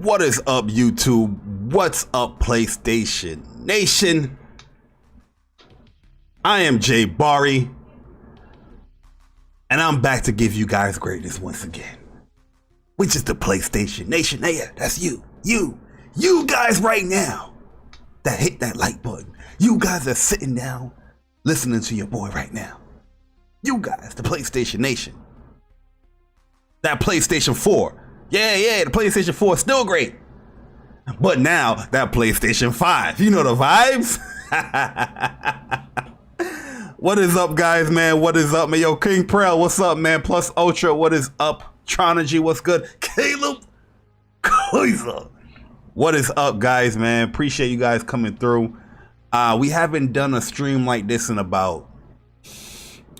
What is up, YouTube? What's up, PlayStation Nation? I am Jay Bari, and I'm back to give you guys greatness once again, which is the PlayStation Nation. Hey, that's you guys right now that hit that like button. You guys are sitting down listening to your boy right now. You guys, the PlayStation Nation. That PlayStation 4. Yeah, the PlayStation 4 is still great. But now, that PlayStation 5. You know the vibes? What is up, guys, man? What is up, man? Yo, King Prel, what's up, man? Plus Ultra, what is up? Tronergy, what's good? Caleb Koiza, what is up, guys, man? Appreciate you guys coming through. We haven't done a stream like this in about,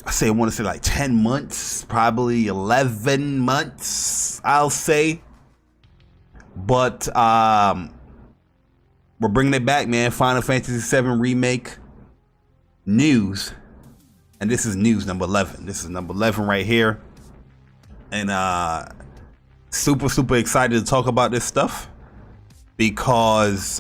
I want to say like 10 months, probably 11 months, I'll say. But we're bringing it back, man. Final Fantasy VII Remake news. And this is news number 11. This is number 11 right here. And super excited to talk about this stuff. Because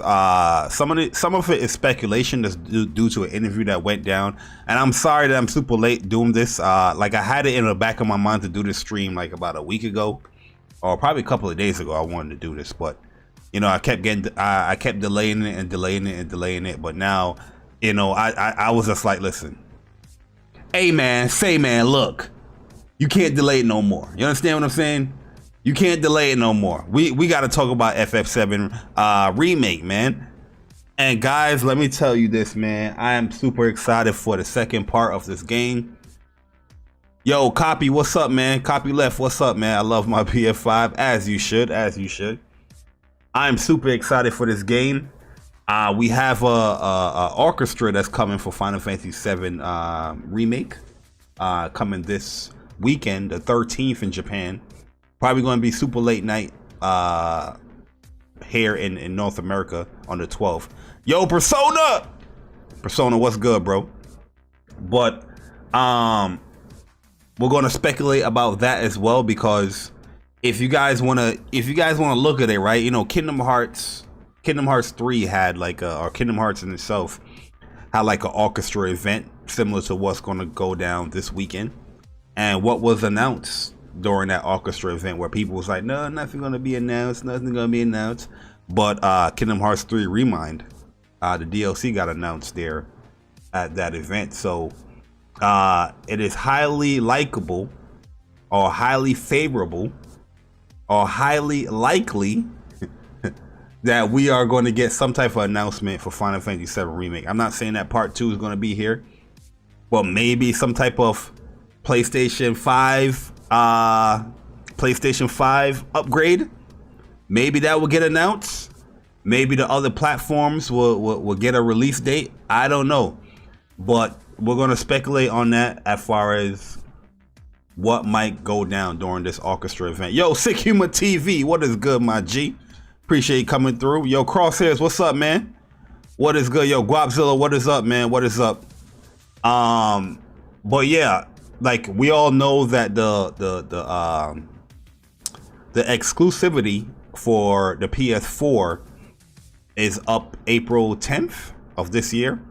some of it is speculation that's due to an interview that went down, and I'm sorry that I'm super late doing this. Like, I had it in the back of my mind to do this stream like about a week ago, or probably a couple of days ago. I wanted to do this, but you know, I kept delaying it. But now, you know, I was just like, listen, hey man, look, you can't delay it no more. You understand what I'm saying? You can't delay it no more. We got to talk about FF7 Remake, man. And guys, let me tell you this, man. I am super excited for the second part of this game. Yo, Copy, what's up, man? Copy Left, what's up, man? I love my PF5, as you should. I'm super excited for this game. We have a orchestra that's coming for Final Fantasy VII Remake, coming this weekend, the 13th in Japan. Probably going to be super late night here in North America on the 12th. Yo, Persona, what's good, bro? But we're going to speculate about that as well, because if you guys want to look at it, right? You know, Kingdom Hearts 3 had like or Kingdom Hearts in itself had like an orchestra event similar to what's going to go down this weekend, and what was announced during that orchestra event, where people was like, no, nothing gonna be announced, but Kingdom Hearts 3 Remind, the DLC got announced there at that event. So it is highly likable, or highly favorable, or highly likely that we are going to get some type of announcement for Final Fantasy VII Remake. I'm not saying that part 2 is going to be here, but maybe some type of PlayStation 5 upgrade. Maybe that will get announced. Maybe the other platforms will get a release date. I don't know, but we're going to speculate on that as far as what might go down during this orchestra event. Yo, Sick Humor TV, what is good, my G? Appreciate you coming through. Yo, Crosshairs, what's up, man? What is good? Yo, Guapzilla, what is up, man? What is up? But yeah, like, we all know that the exclusivity for the PS4 is up April 10th of this year.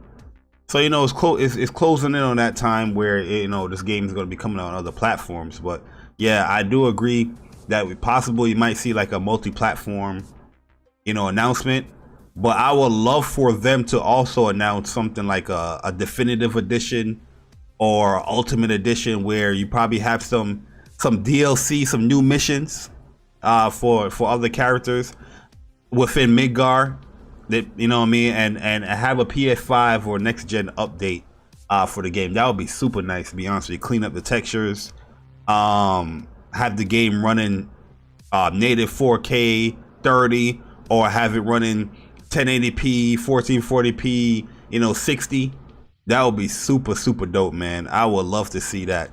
So, you know, it's closing in on that time where, you know, this game is going to be coming out on other platforms. But yeah, I do agree that we possibly might see like a multi-platform, you know, announcement. But I would love for them to also announce something like a definitive edition or Ultimate Edition, where you probably have some DLC, some new missions for other characters within Midgar, that, you know what I mean, and have a PS5 or next gen update for the game. That would be super nice, to be honest with you. Clean up the textures, have the game running native 4K 30, or have it running 1080p 1440p, you know, 60. That would be super dope, man. I would love to see that.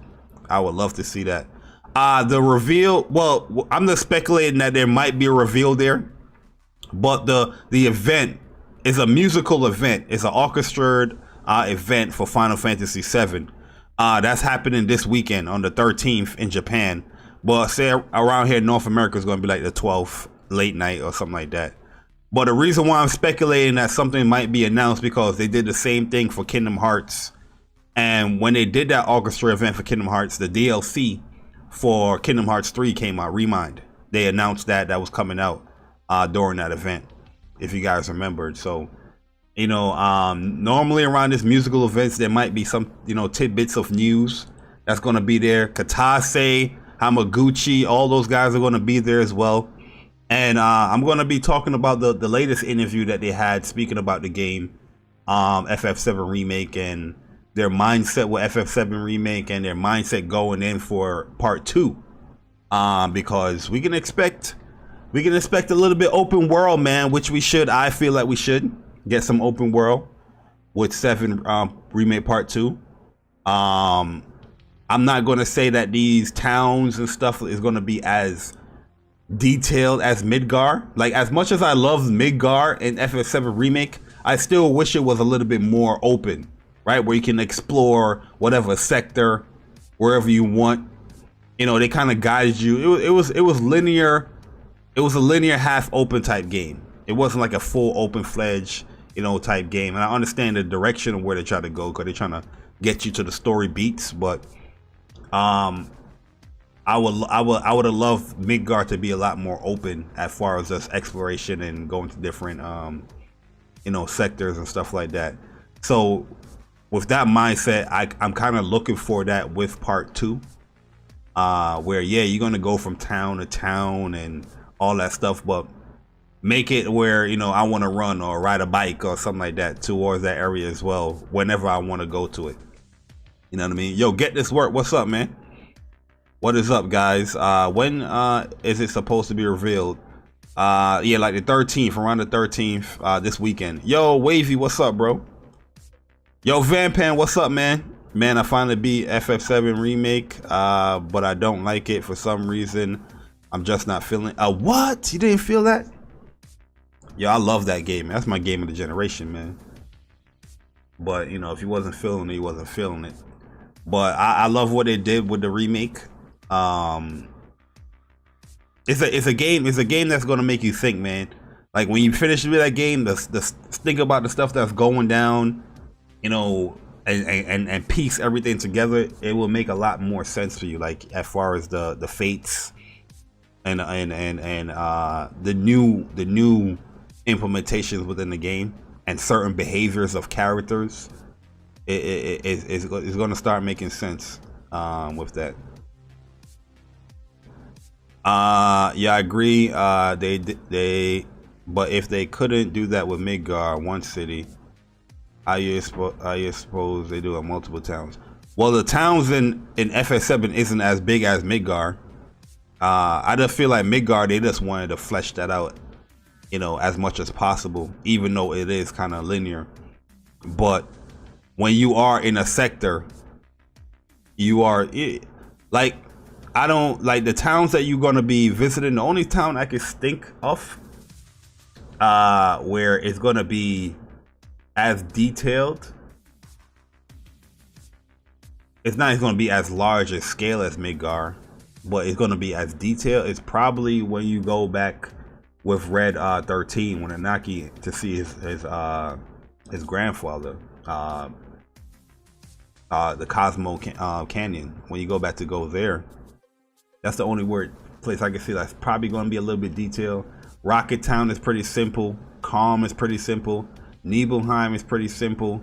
The reveal, well, I'm just speculating that there might be a reveal there, but the event is a musical event. It's an orchestrated event for Final Fantasy VII. That's happening this weekend on the 13th in Japan. But say around here in North America is going to be like the 12th late night or something like that. But the reason why I'm speculating that something might be announced because they did the same thing for Kingdom Hearts. And when they did that Orchestra event for Kingdom Hearts, the DLC for Kingdom Hearts 3 came out, Remind. They announced that was coming out during that event, if you guys remembered. So, you know, normally around this musical events, there might be some, you know, tidbits of news that's going to be there. Katase, Hamaguchi, all those guys are going to be there as well. And I'm going to be talking about the latest interview that they had speaking about the game, FF7 Remake, and their mindset with FF7 Remake and their mindset going in for part 2. Because we can expect a little bit open world, man, which we should. I feel like we should get some open world with 7 Remake part 2. I'm not going to say that these towns and stuff is going to be as detailed as Midgar. Like, as much as I love Midgar in FF7 Remake, I still wish it was a little bit more open, right? Where you can explore whatever sector, wherever you want. You know, they kind of guided you. It was linear. It was a linear half open type game. It wasn't like a full open fledged, you know, type game. And I understand the direction of where they try to go because they're trying to get you to the story beats. But I would have loved Midgar to be a lot more open as far as just exploration and going to different you know, sectors and stuff like that. So with that mindset, I'm kind of looking for that with part 2. Where, yeah, you're going to go from town to town and all that stuff, but make it where, you know, I want to run or ride a bike or something like that towards that area as well, whenever I want to go to it. You know what I mean? Yo, get this work. What's up, man? What is up, guys? When is it supposed to be revealed? Yeah, like the 13th, around the 13th, this weekend. Yo, Wavy, what's up, bro? Yo, Vampan, what's up, man? Man, I finally beat FF7 Remake, but I don't like it for some reason. I'm just not feeling it. What? You didn't feel that? Yo, I love that game. That's my game of the generation, man. But, you know, if you wasn't feeling it, you wasn't feeling it. But I love what they did with the remake. It's a game that's gonna make you think, man. Like, when you finish with that game, think about the stuff that's going down, you know, and piece everything together. It will make a lot more sense for you, like as far as the fates and the new implementations within the game and certain behaviors of characters. It's going to start making sense with that. Yeah, I agree. But if they couldn't do that with Midgar, one city, I suppose they do it in multiple towns. Well, the towns in FF7 isn't as big as Midgar. I just feel like Midgar, they just wanted to flesh that out, you know, as much as possible, even though it is kind of linear. But when you are in a sector, you are like, I don't like the towns that you're gonna be visiting. The only town I can think of where it's gonna be as detailed, it's not going to be as large a scale as Midgar, but it's going to be as detailed. It's probably when you go back with Red 13 when Anaki to see his grandfather, the Cosmo Canyon. When you go back to go there, that's the only place I can see that's probably going to be a little bit detailed. Rocket Town is pretty simple. Calm is pretty simple. Nibelheim is pretty simple.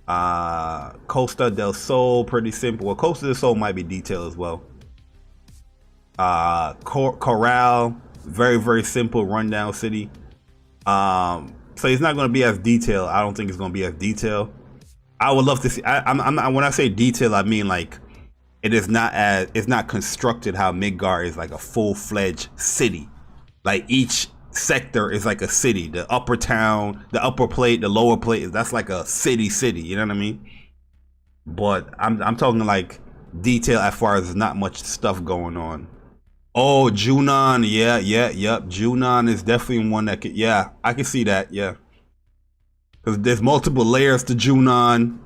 Costa del Sol, pretty simple. Well, Costa del Sol might be detailed as well. Corral, very, very simple rundown city. So it's not going to be as detailed. I don't think it's going to be as detailed. I would love to see. I'm not, when I say detail, I mean like it's not constructed how Midgar is, like a full-fledged city. Like each sector is like a city. The upper town, the upper plate, the lower plate, that's like a city, you know what I mean? But I'm talking like detail as far as not much stuff going on. Oh, Junon, yep. Junon is definitely one that could, yeah, I can see that, yeah. Because there's multiple layers to Junon,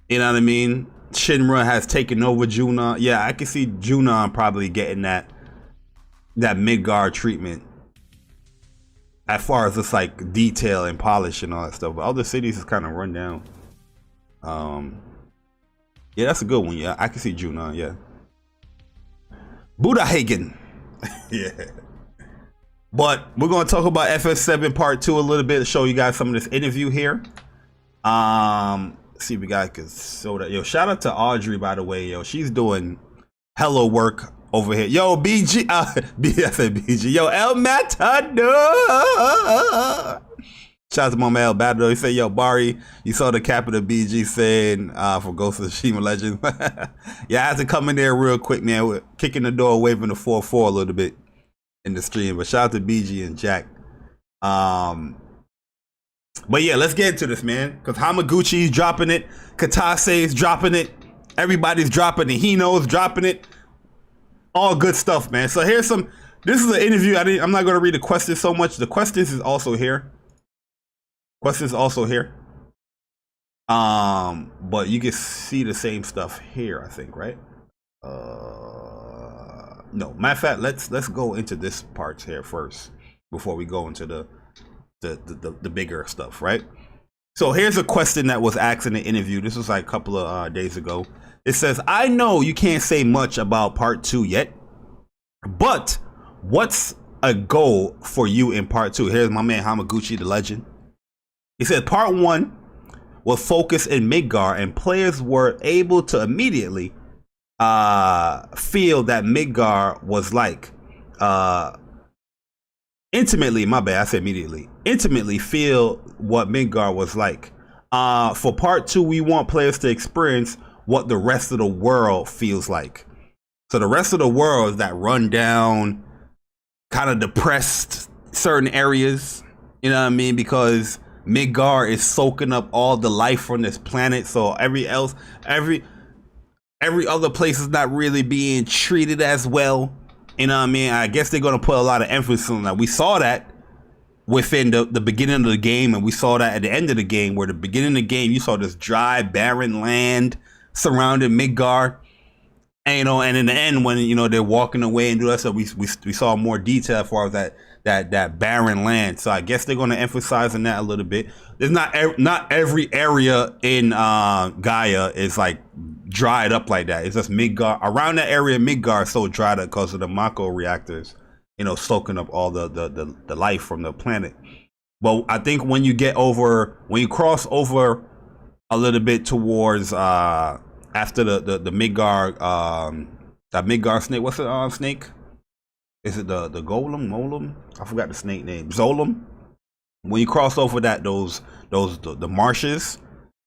you know what I mean? Shinra has taken over Junon. Yeah, I can see Junon probably getting that Midgar treatment. as far as just like detail and polish and all that stuff. But other cities is kind of run down. Yeah, that's a good one. Yeah, I can see Junon. Yeah, Budahagen. Yeah. But we're gonna talk about FS7 Part 2 a little bit to show you guys some of this interview here. See if we guys can show that. Yo, shout out to Audrey, by the way. Yo, she's doing hella work over here. Yo, BG, I said BG. Yo, El Matador. Shout out to my man El Matador. He said, yo, Bari, you saw the cap of the BG saying for Ghost of Tsushima Legends. Yeah, I had to come in there real quick, man. We're kicking the door, waving the 4-4 a little bit in the stream. But shout out to BG and Jack. But yeah, let's get into this, man. Because Hamaguchi's dropping it. Katase's dropping it. Everybody's dropping it. Hino's dropping it. All good stuff, man. So here's some. This is an interview. I'm not going to read the questions so much. The questions is also here. Questions also here. But you can see the same stuff here, I think, right? No, matter of fact, let's go into this part here first before we go into the bigger stuff, right? So here's a question that was asked in the interview. This was like a couple of days ago. It says, I know you can't say much about Part 2 yet, but what's a goal for you in Part 2? Here's my man Hamaguchi, the legend. He said Part 1 was focused in Midgar, and players were able to immediately feel that Midgar was like intimately feel what Midgar was like. For Part 2, we want players to experience what the rest of the world feels like. So the rest of the world is that run down, kind of depressed certain areas, you know what I mean? Because Midgar is soaking up all the life from this planet, so every other place is not really being treated as well. You know what I mean? I guess they're going to put a lot of emphasis on that. We saw that within the beginning of the game, and we saw that at the end of the game, where the beginning of the game, you saw this dry, barren land surrounding Midgar. And, you know, and in the end, when, you know, they're walking away and do that stuff, we saw more detail as far as that barren land. So I guess they're going to emphasize on that a little bit. There's not every area in Gaia is like dried up like that. It's just Midgar. Around that area, Midgar is so dried up because of the Mako reactors, you know, soaking up all the life from the planet. But I think when you cross over a little bit towards after the Midgar, that Midgar snake, what's the snake? Is it the golem? I forgot the snake name. Zolom. When you cross over the marshes,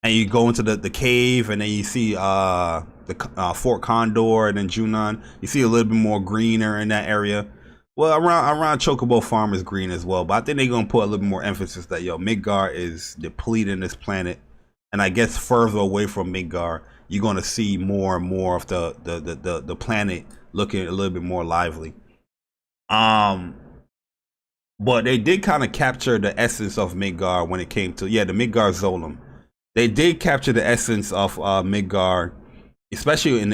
and you go into the cave, and then you see the Fort Condor and then Junon, you see a little bit more greener in that area. Well, around Chocobo Farm is green as well, but I think they're gonna put a little more emphasis that Midgar is depleting this planet, and I guess further away from Midgar, you're gonna see more and more of the planet looking a little bit more lively. But they did kind of capture the essence of Midgar when it came to the Midgar Zolom. They did capture the essence of Midgar, especially in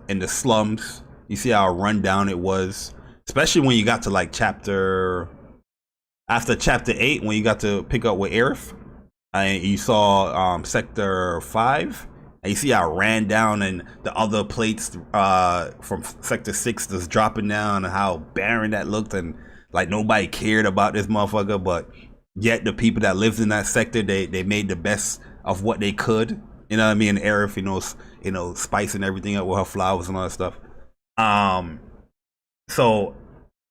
the slums. You see how run down it was, especially when you got to like after chapter 8, when you got to pick up with Aerith, and you saw sector 5. And you see how it ran down, and the other plates from sector 6 just dropping down, and how barren that looked, and like nobody cared about this motherfucker. But yet the people that lived in that sector, they made the best of what they could. You know what I mean? And Aerith, you know, spicing everything up with her flowers and all that stuff. So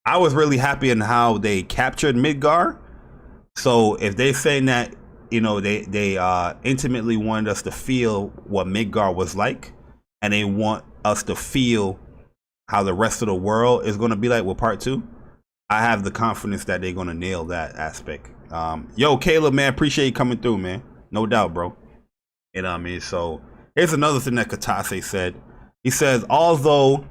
I was really happy in how they captured Midgar. So if they're saying that, you know, they intimately wanted us to feel what Midgar was like, and they want us to feel how the rest of the world is going to be like with Part 2. I have the confidence that they're going to nail that aspect. Yo, Caleb, man, appreciate you coming through, man. No doubt, bro. You know what I mean? So here's another thing that Katase said. He says, although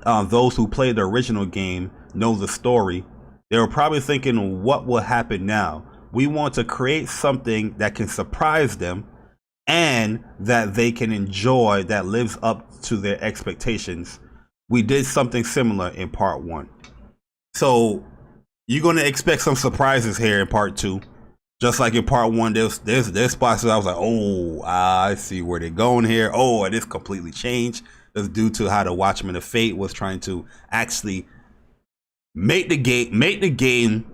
those who played the original game know the story, they were probably thinking, what will happen now? We want to create something that can surprise them and that they can enjoy, that lives up to their expectations. We did something similar in Part 1. So you're gonna expect some surprises here in part 2. Just like in part 1, there's spots that I was like, oh, I see where they're going here. Oh, and it's completely changed. That's due to how the Watchmen of Fate was trying to actually make the game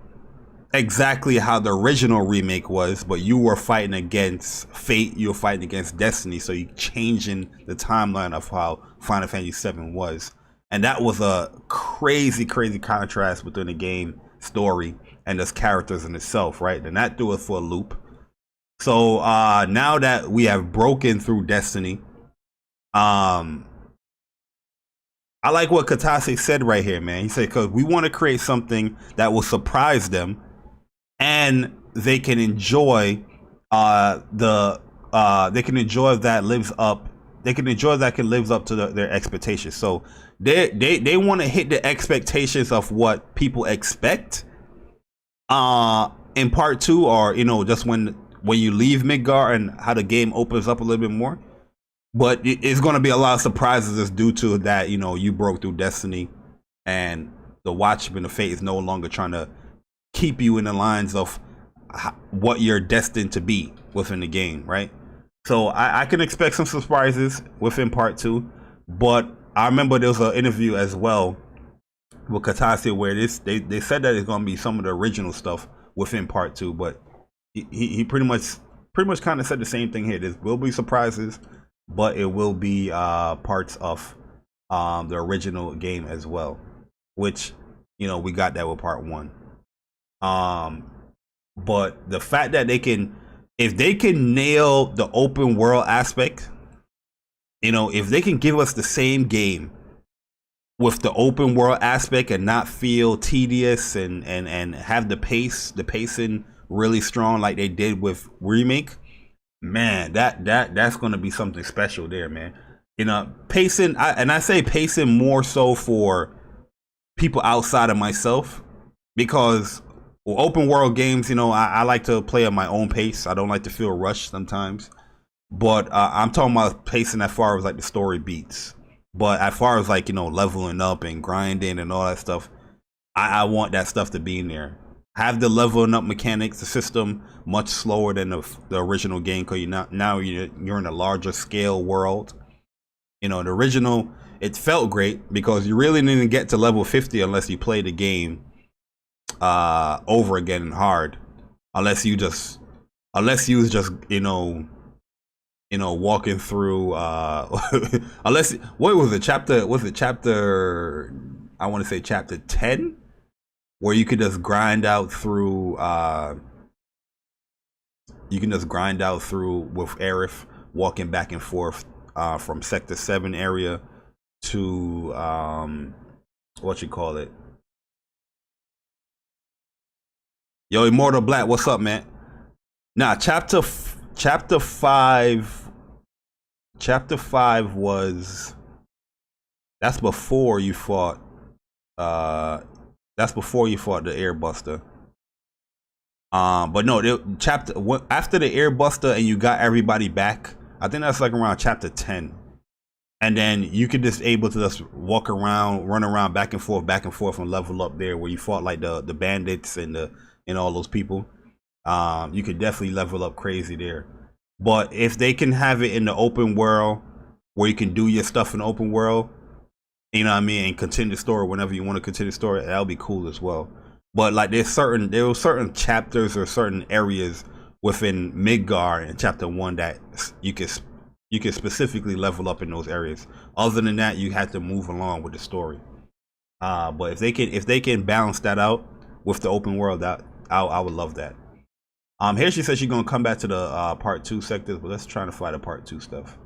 exactly how the original remake was, but you were fighting against fate, you were fighting against destiny, so you changing the timeline of how Final Fantasy VII was. And that was a crazy contrast between the game story and its characters in itself, right? And that threw us for a loop. So now that we have broken through destiny, I like what Katase said right here, man. He said, because we want to create something that will surprise them and they can enjoy they can enjoy that lives up to their expectations. So they want to hit the expectations of what people expect in part 2, or just when you leave Midgar and how the game opens up a little bit more. But it's going to be a lot of surprises just due to that, you broke through destiny and the Watchman of Fate is no longer trying to keep you in the lines of what you're destined to be within the game, right? So I can expect some surprises within part 2, but I remember there was an interview as well with Katase where they said that it's going to be some of the original stuff within part 2, but he pretty much kind of said the same thing here. There will be surprises, but it will be parts of the original game as well, which we got that with part 1. But the fact that if they can nail the open world aspect, if they can give us the same game with the open world aspect and not feel tedious and have the pacing really strong like they did with Remake, man, that's going to be something special there, man. Pacing, I say pacing more so for people outside of myself, because open world games, I like to play at my own pace. I don't like to feel rushed sometimes. But I'm talking about pacing as far as like the story beats. But as far as like, leveling up and grinding and all that stuff, I want that stuff to be in there. Have the leveling up mechanics, the system much slower than the original game, because you're in a larger scale world. The original, it felt great because you really didn't get to level 50 unless you play the game over again and hard, unless you was just walking through unless what was it chapter I want to say chapter 10, where you could just grind out through with Aerith walking back and forth from sector 7 area to what you call it. Yo, Immortal Black, what's up, man? Nah, chapter 5 was, that's before you fought the Airbuster. But no, after the Airbuster and you got everybody back, I think that's like around chapter 10. And then you could just able to just walk around, run around back and forth and level up there, where you fought like the bandits and all those people. You could definitely level up crazy there. But if they can have it in the open world, where you can do your stuff in the open world, and continue the story whenever you want to continue the story, that'll be cool as well. But like there were certain chapters or certain areas within Midgar in chapter 1 that you could specifically level up in those areas. Other than that, you had to move along with the story. But if they can balance that out with the open world, that I would love that. Here she says she's gonna come back to the part 2 sectors, but let's try to find the part 2 stuff.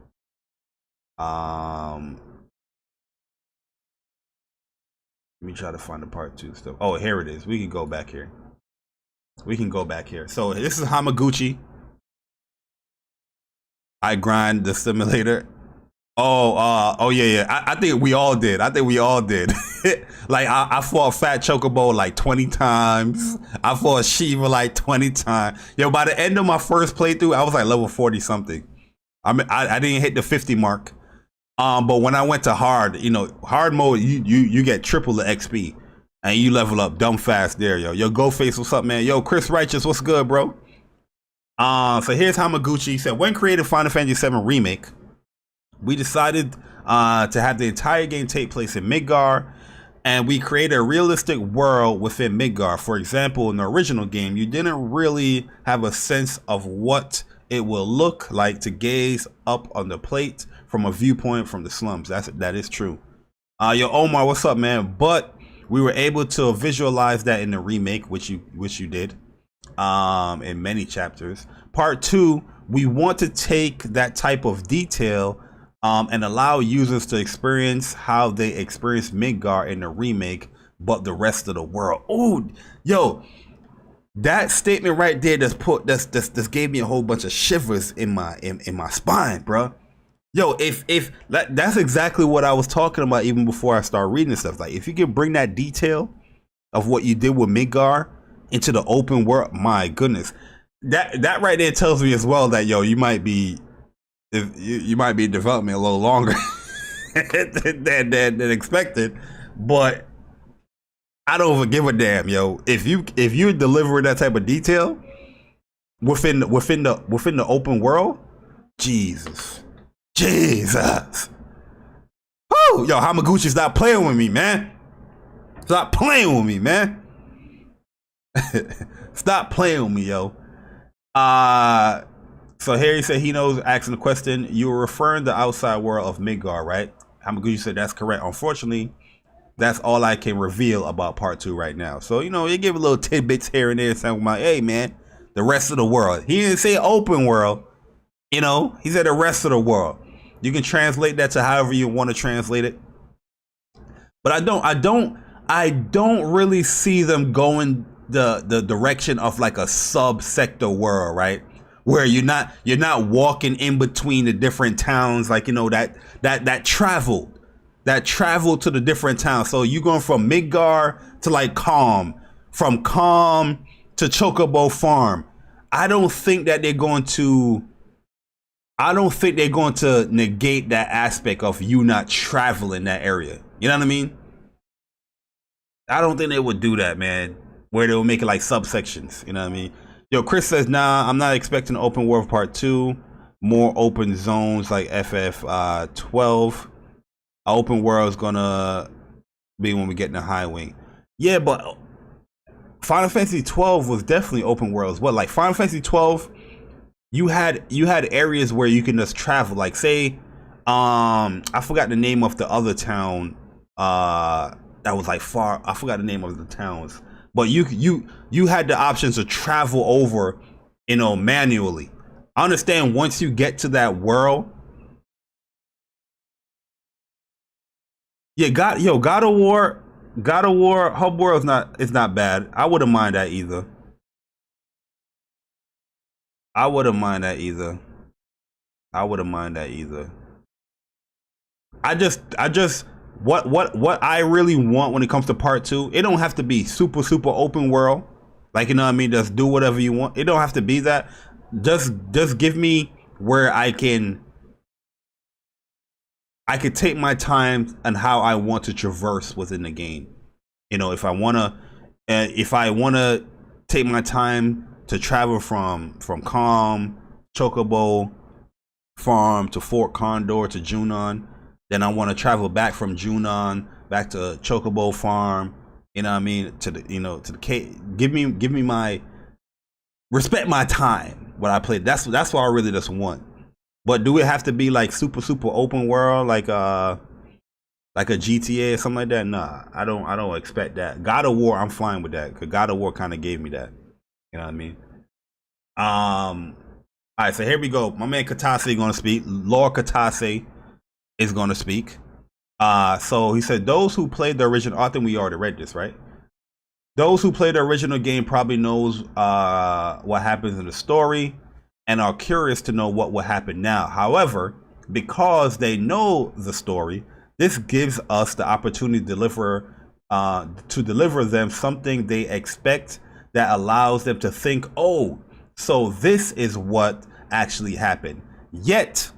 Let me try to find the part 2 stuff. Oh, here it is. We can go back here. So this is Hamaguchi. I grind the simulator. Oh yeah. I think we all did. Like I fought Fat Chocobo like 20 times. I fought Shiva like 20 times. Yo, by the end of my first playthrough, I was like level 40 something. I didn't hit the 50 mark. But when I went to hard, hard mode, you get triple the XP. And you level up dumb fast there, yo. Yo, Ghostface, what's up, man? Yo, Chris Righteous, what's good, bro? So here's Hamaguchi. He said, when creating Final Fantasy VII Remake, we decided to have the entire game take place in Midgar, and we created a realistic world within Midgar. For example, in the original game, you didn't really have a sense of what it will look like to gaze up on the plate from a viewpoint from the slums. That is true. Yo, Omar, what's up, man? But we were able to visualize that in the remake, which you did, in many chapters. Part 2, we want to take that type of detail and allow users to experience how they experience Midgar in the remake, but the rest of the world. Oh, yo, that statement right there that's gave me a whole bunch of shivers in my spine, bro. Yo, if that's exactly what I was talking about even before I started reading this stuff. Like, if you can bring that detail of what you did with Midgar into the open world, my goodness, that right there tells me as well that, yo, you might be in development a little longer than expected. But I don't even give a damn, yo. If you're delivering that type of detail within the open world, Jesus. Oh, yo, Hamaguchi, stop playing with me, man. Stop playing with me, man. Stop playing with me, yo. So Harry said he knows, asking the question, you were referring to the outside world of Midgar, right? Hamaguchi said that's correct. Unfortunately, that's all I can reveal about part 2 right now. So, you know, you give a little tidbits here and there saying about, hey, man, the rest of the world. He didn't say open world, you know, he said the rest of the world. You can translate that to however you want to translate it. But I don't really see them going the direction of like a subsector world, right? Where you're not walking in between the different towns, like, you know, that travel to the different towns. So you're going from Midgar to like Calm, from Calm to Chocobo Farm. I don't think they're going to negate that aspect of you not traveling that area. You know what I mean? I don't think they would do that, man, where they'll make it like subsections. You know what I mean? Yo, Chris says, nah, I'm not expecting open world part 2. More open zones like FF12. Open world is gonna be when we get in the high wing. Yeah, but Final Fantasy 12 was definitely open world as well. Like Final Fantasy 12, you had areas where you can just travel. Like, say, I forgot the name of the other town that was like far. I forgot the name of the towns. But you had the options to travel over, you know, manually. I understand once you get to that world. Yeah, God of War hub world is not bad. I wouldn't mind that either. I wouldn't mind that either. I just what I really want when it comes to part 2, it don't have to be super open world. Like, you know what I mean? Just do whatever you want. It don't have to be that. Just give me where I can take my time and how I want to traverse within the game. You know, if I wanna take my time to travel from Calm, Chocobo Farm to Fort Condor to Junon, then I want to travel back from Junon back to Chocobo Farm. You know what I mean? To the cave. Give me my respect my time when I play. That's what I really just want. But do it have to be like super open world, like a GTA or something like that? Nah, I don't expect that. God of War, I'm fine with that, because God of War kind of gave me that. You know what I mean? All right, so here we go. My man Katase gonna speak. Lord Katase is gonna speak. So he said, those who played the original, I think we already read this, right? Those who played the original game probably knows what happens in the story and are curious to know what will happen now. However, because they know the story, this gives us the opportunity to deliver them something they expect that allows them to think, oh, so this is what actually happened. Yet,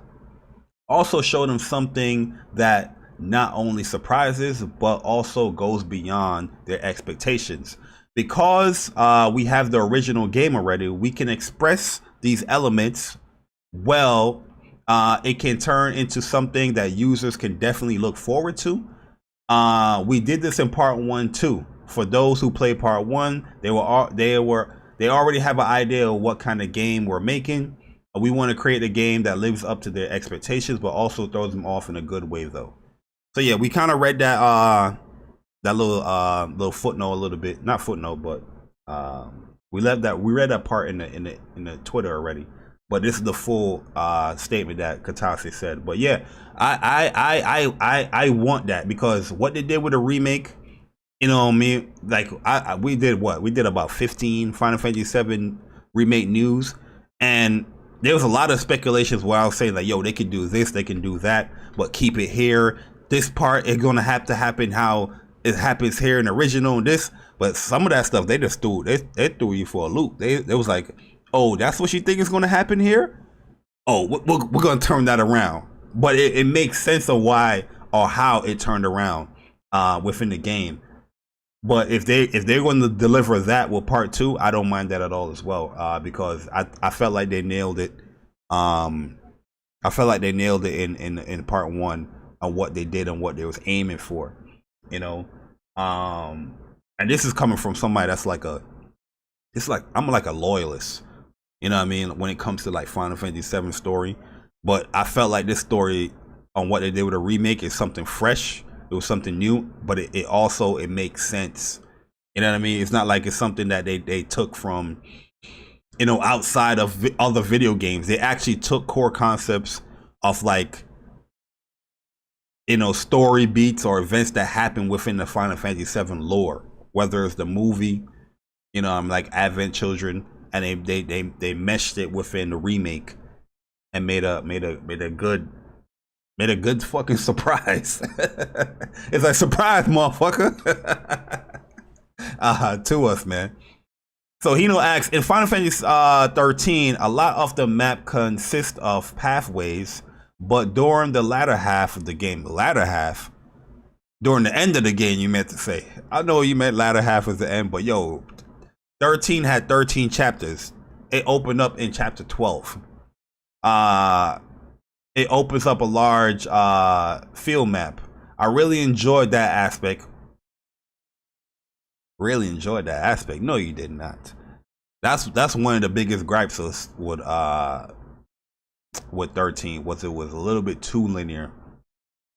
also show them something that not only surprises but also goes beyond their expectations. Because we have the original game already, we can express these elements well. It can turn into something that users can definitely look forward to. We did this in part 1 too. For those who played part 1, they already have an idea of what kind of game we're making. We want to create a game that lives up to their expectations, but also throws them off in a good way, though. So yeah, we kind of read that little footnote a little bit, not footnote, but we read that part in the Twitter already. But this is the full statement that Katase said. But yeah, I want that, because what they did with the remake, you know what I mean? Like we did about 15 Final Fantasy 7 remake news, and there was a lot of speculations where I was saying like, yo, they can do this, they can do that, but keep it here. This part is gonna have to happen how it happens here in the original and this. But some of that stuff they just threw you for a loop. They was like, oh, that's what you think is gonna happen here? Oh, we're gonna turn that around. But it makes sense of why or how it turned around within the game. But if they're going to deliver that with part 2, I don't mind that at all as well, because I felt like they nailed it. I felt like they nailed it in part 1 on what they did and what they was aiming for, you know. And this is coming from somebody that's like I'm like a loyalist, you know what I mean, when it comes to like Final Fantasy 7 story. But I felt like this story on what they did with a remake is something fresh. It was something new, but it also makes sense. You know what I mean? It's not like it's something that they took from, you know, outside of other video games. They actually took core concepts of, like, you know, story beats or events that happen within the Final Fantasy 7 lore, whether it's the movie, you know, like Advent Children, and they meshed it within the remake and made a good fucking surprise. It's like, surprise, motherfucker. To us, man. So Hino asks, in Final Fantasy 13, a lot of the map consists of pathways, but during the latter half of the game, during the end of the game, you meant to say. I know you meant latter half as the end, but yo, 13 had 13 chapters. It opened up in chapter 12. It opens up a large field map. I really enjoyed that aspect. No, you did not. That's one of the biggest gripes with 13, was it was a little bit too linear.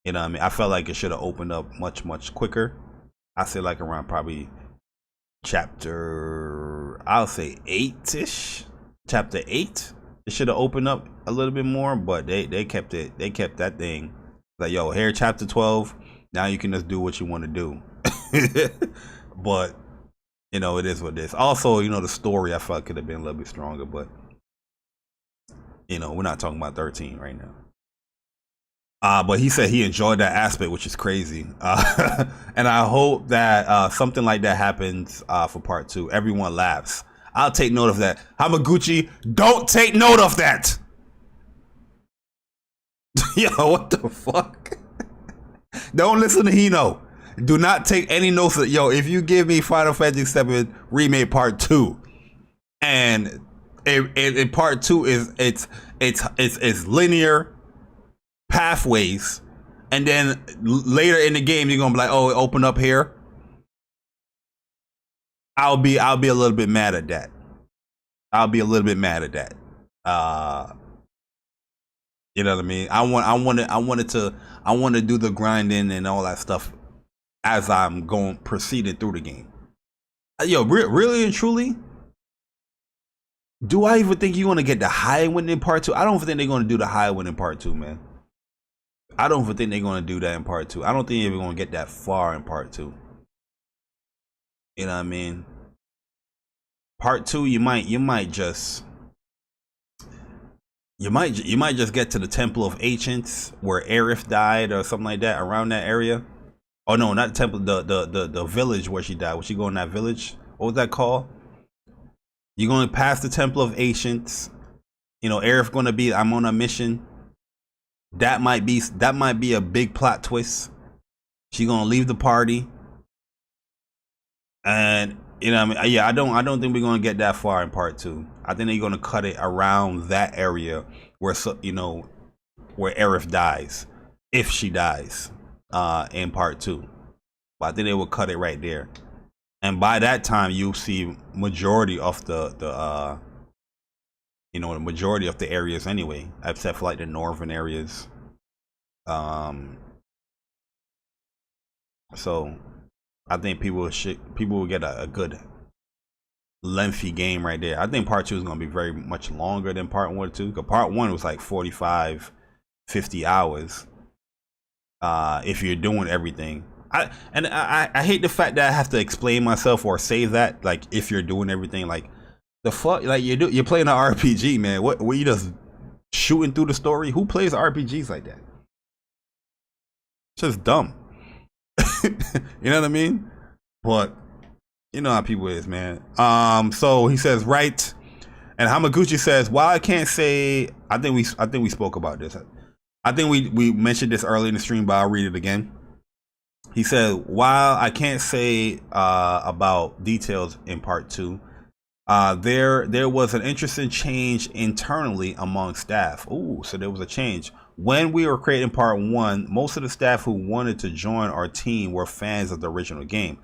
You know what I mean? I felt like it should have opened up much quicker. I say like around probably chapter, I'll say 8-ish. Chapter 8. It should have opened up a little bit more, but they kept that thing like, yo, here chapter 12, now you can just do what you want to do. But you know, it is what it is. Also, you know, the story I felt could have been a little bit stronger, but you know, we're not talking about 13 right now. But he said he enjoyed that aspect, which is crazy. And I hope that something like that happens for part 2. Everyone laughs. I'll take note of that. Hamaguchi, don't take note of that. Yo, what the fuck? Don't listen to Hino. Do not take any notes of, yo, if you give me Final Fantasy 7 Remake Part 2, and in Part 2 is it's linear pathways, and then later in the game you're gonna be like, oh, it opened up here. I'll be a little bit mad at that. You know what I mean? I want to do the grinding and all that stuff as I'm proceeding through the game. Yo, really and truly, do I even think you're gonna get the high win in part 2? I don't think they're gonna do the high win in part 2, man. I don't think they're gonna do that in part 2. I don't think they're gonna get that far in part 2. You know what I mean? Part 2, you might just get to the Temple of Ancients where Aerith died or something like that, around that area. Oh no, not the temple, the village where she died. Was she going in that village? What was that called? You're going to pass the Temple of Ancients. You know, Aerith going to be, I'm on a mission. That might be a big plot twist. She gonna leave the party, and you know, what I mean, yeah, I don't think we're gonna get that far in part 2. I think they're gonna cut it around that area where, you know, where Aerith dies, if she dies, in part 2. But I think they will cut it right there, and by that time you'll see majority of the you know, the majority of the areas anyway, except for like the northern areas. So I think people will get a good lengthy game right there. I think part 2 is going to be very much longer than part 1 too, because part 1 was like 45 50 hours if you're doing everything. I hate the fact that I have to explain myself or say that, like, if you're doing everything. Like, the fuck, like, you're playing an RPG, man. What you just shooting through the story? Who plays RPGs like that? It's just dumb. You know what I mean? But you know how people is, man. So he says, right, and Hamaguchi says, while I can't say, I think we spoke about this. I think we mentioned this early in the stream, but I'll read it again. He said, while I can't say about details in part 2, there was an interesting change internally among staff. Ooh, so there was a change. When we were creating part 1, most of the staff who wanted to join our team were fans of the original game.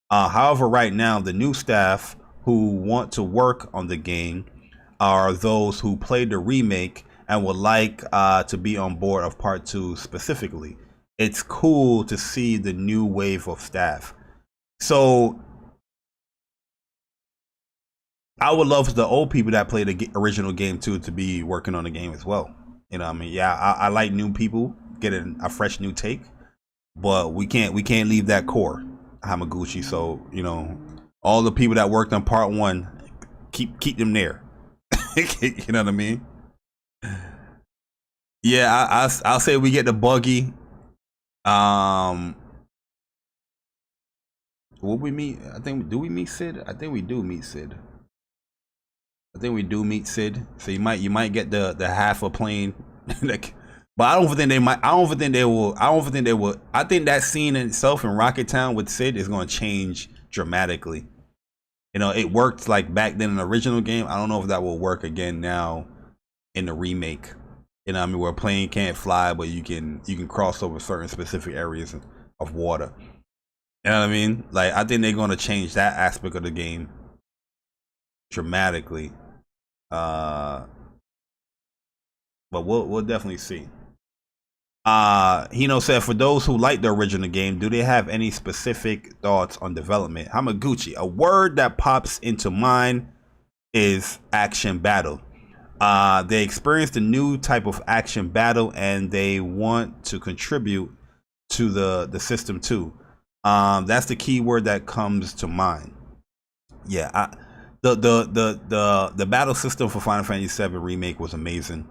However, right now, the new staff who want to work on the game are those who played the remake and would like to be on board of part 2 specifically. It's cool to see the new wave of staff. So I would love the old people that played the original game too to be working on the game as well. You know what I mean? Yeah, I like new people getting a fresh new take, but we can't leave that core, Hamaguchi. So, you know, all the people that worked on part 1, keep them there. You know what I mean? Yeah, I'll say we get the buggy. Will we meet? I think, do we meet Sid? I think we do meet Sid. I think we do meet Sid. So you might get the half a plane. Like, but I don't think they might. I don't think they will. I think that scene in itself in Rocket Town with Sid is going to change dramatically. You know, it worked like back then in the original game. I don't know if that will work again now in the remake. You know what I mean? Where a plane can't fly, but you can cross over certain specific areas of water. You know what I mean? Like, I think they're going to change that aspect of the game dramatically. But we'll definitely see. Hino said, for those who like the original game, do they have any specific thoughts on development? Hamaguchi, a word that pops into mind is action battle. They experienced a new type of action battle and they want to contribute to the system too. That's the key word that comes to mind. Yeah, the battle system for Final Fantasy VII Remake was amazing.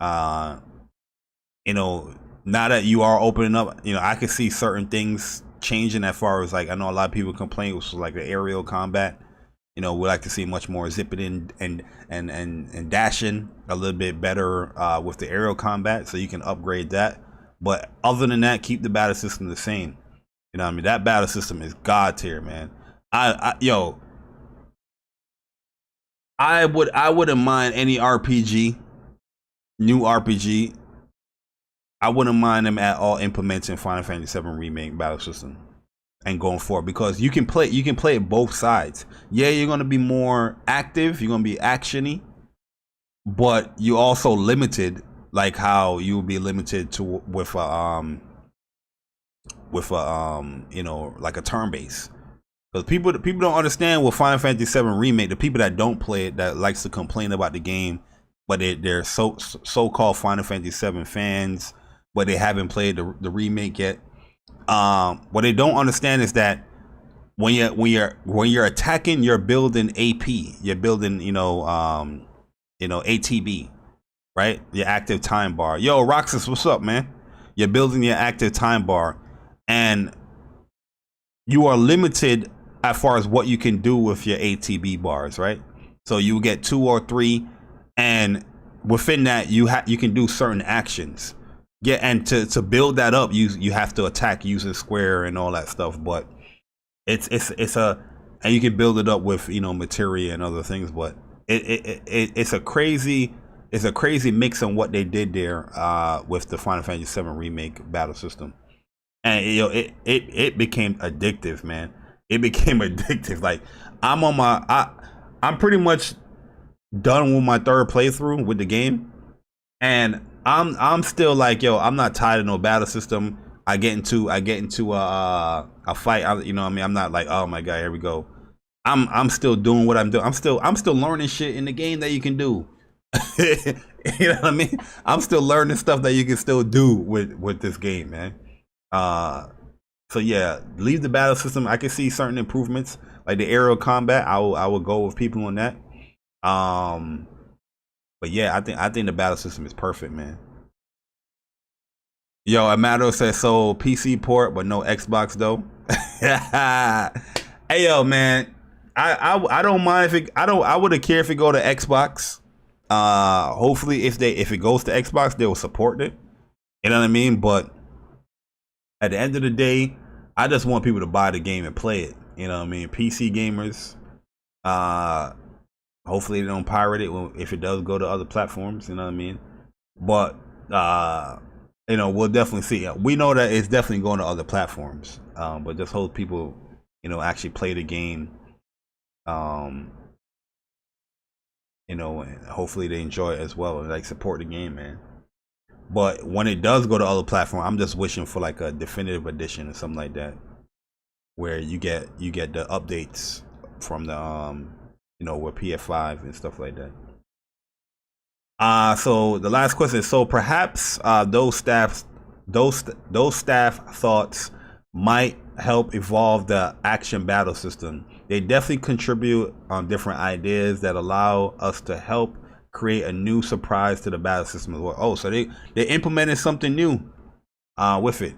You know, now that you are opening up, you know, I could see certain things changing as far as, like, I know a lot of people complain, which was like the aerial combat. You know, we like to see much more zipping and dashing a little bit better with the aerial combat, so you can upgrade that. But other than that, keep the battle system the same. You know what I mean? That battle system is god tier, man. I wouldn't mind any RPG, new RPG. I wouldn't mind them at all implementing Final Fantasy VII Remake battle system and going forward, because you can play it both sides. Yeah, you're gonna be more active, you're gonna be actiony, but you also limited, like how you will be limited to with a you know, like a turn base. Because people don't understand what Final Fantasy VII Remake, the people that don't play it, that likes to complain about the game, but they're so-called Final Fantasy VII fans, but they haven't played the remake yet. What they don't understand is that when you're attacking, you're building AP, you're building, you know, ATB, right? Your active time bar. Yo, Roxas, what's up, man? You're building your active time bar, and you are limited as far as what you can do with your ATB bars, right? So you get 2 or 3, and within that you can do certain actions. Yeah, and to build that up, you have to attack using square and all that stuff. But it's a, and you can build it up with, you know, materia and other things. But it's a crazy mix on what they did there with the Final Fantasy VII Remake battle system. And you know, it became addictive, man. It became addictive. Like I'm pretty much done with my third playthrough with the game, and I'm still like, yo, I'm not tired of no battle system. I get into a fight. You know what I mean? I'm not like, oh my god, here we go. I'm still doing what I'm doing. I'm still learning shit in the game that you can do. You know what I mean? I'm still learning stuff that you can still do with this game, man. So yeah, leave the battle system. I can see certain improvements, like the aerial combat. I will go with people on that. But yeah, I think the battle system is perfect, man. Yo, Amado says so PC port, but no Xbox though. Hey yo, man, I don't mind if it. I wouldn't care if it go to Xbox. Hopefully, if it goes to Xbox, they will support it. You know what I mean? But at the end of the day, I just want people to buy the game and play it. You know what I mean? PC gamers. Hopefully they don't pirate it if it does go to other platforms. You know what I mean? But you know, we'll definitely see. We know that it's definitely going to other platforms. But just hope people, you know, actually play the game. You know, and hopefully they enjoy it as well and like support the game, man. But when it does go to other platforms, I'm just wishing for like a definitive edition or something like that, where you get the updates from the you know, with PS5 and stuff like that. So the last question is, so perhaps those staff thoughts might help evolve the action battle system. They definitely contribute on different ideas that allow us to help create a new surprise to the battle system as well. Oh, so they implemented something new with it.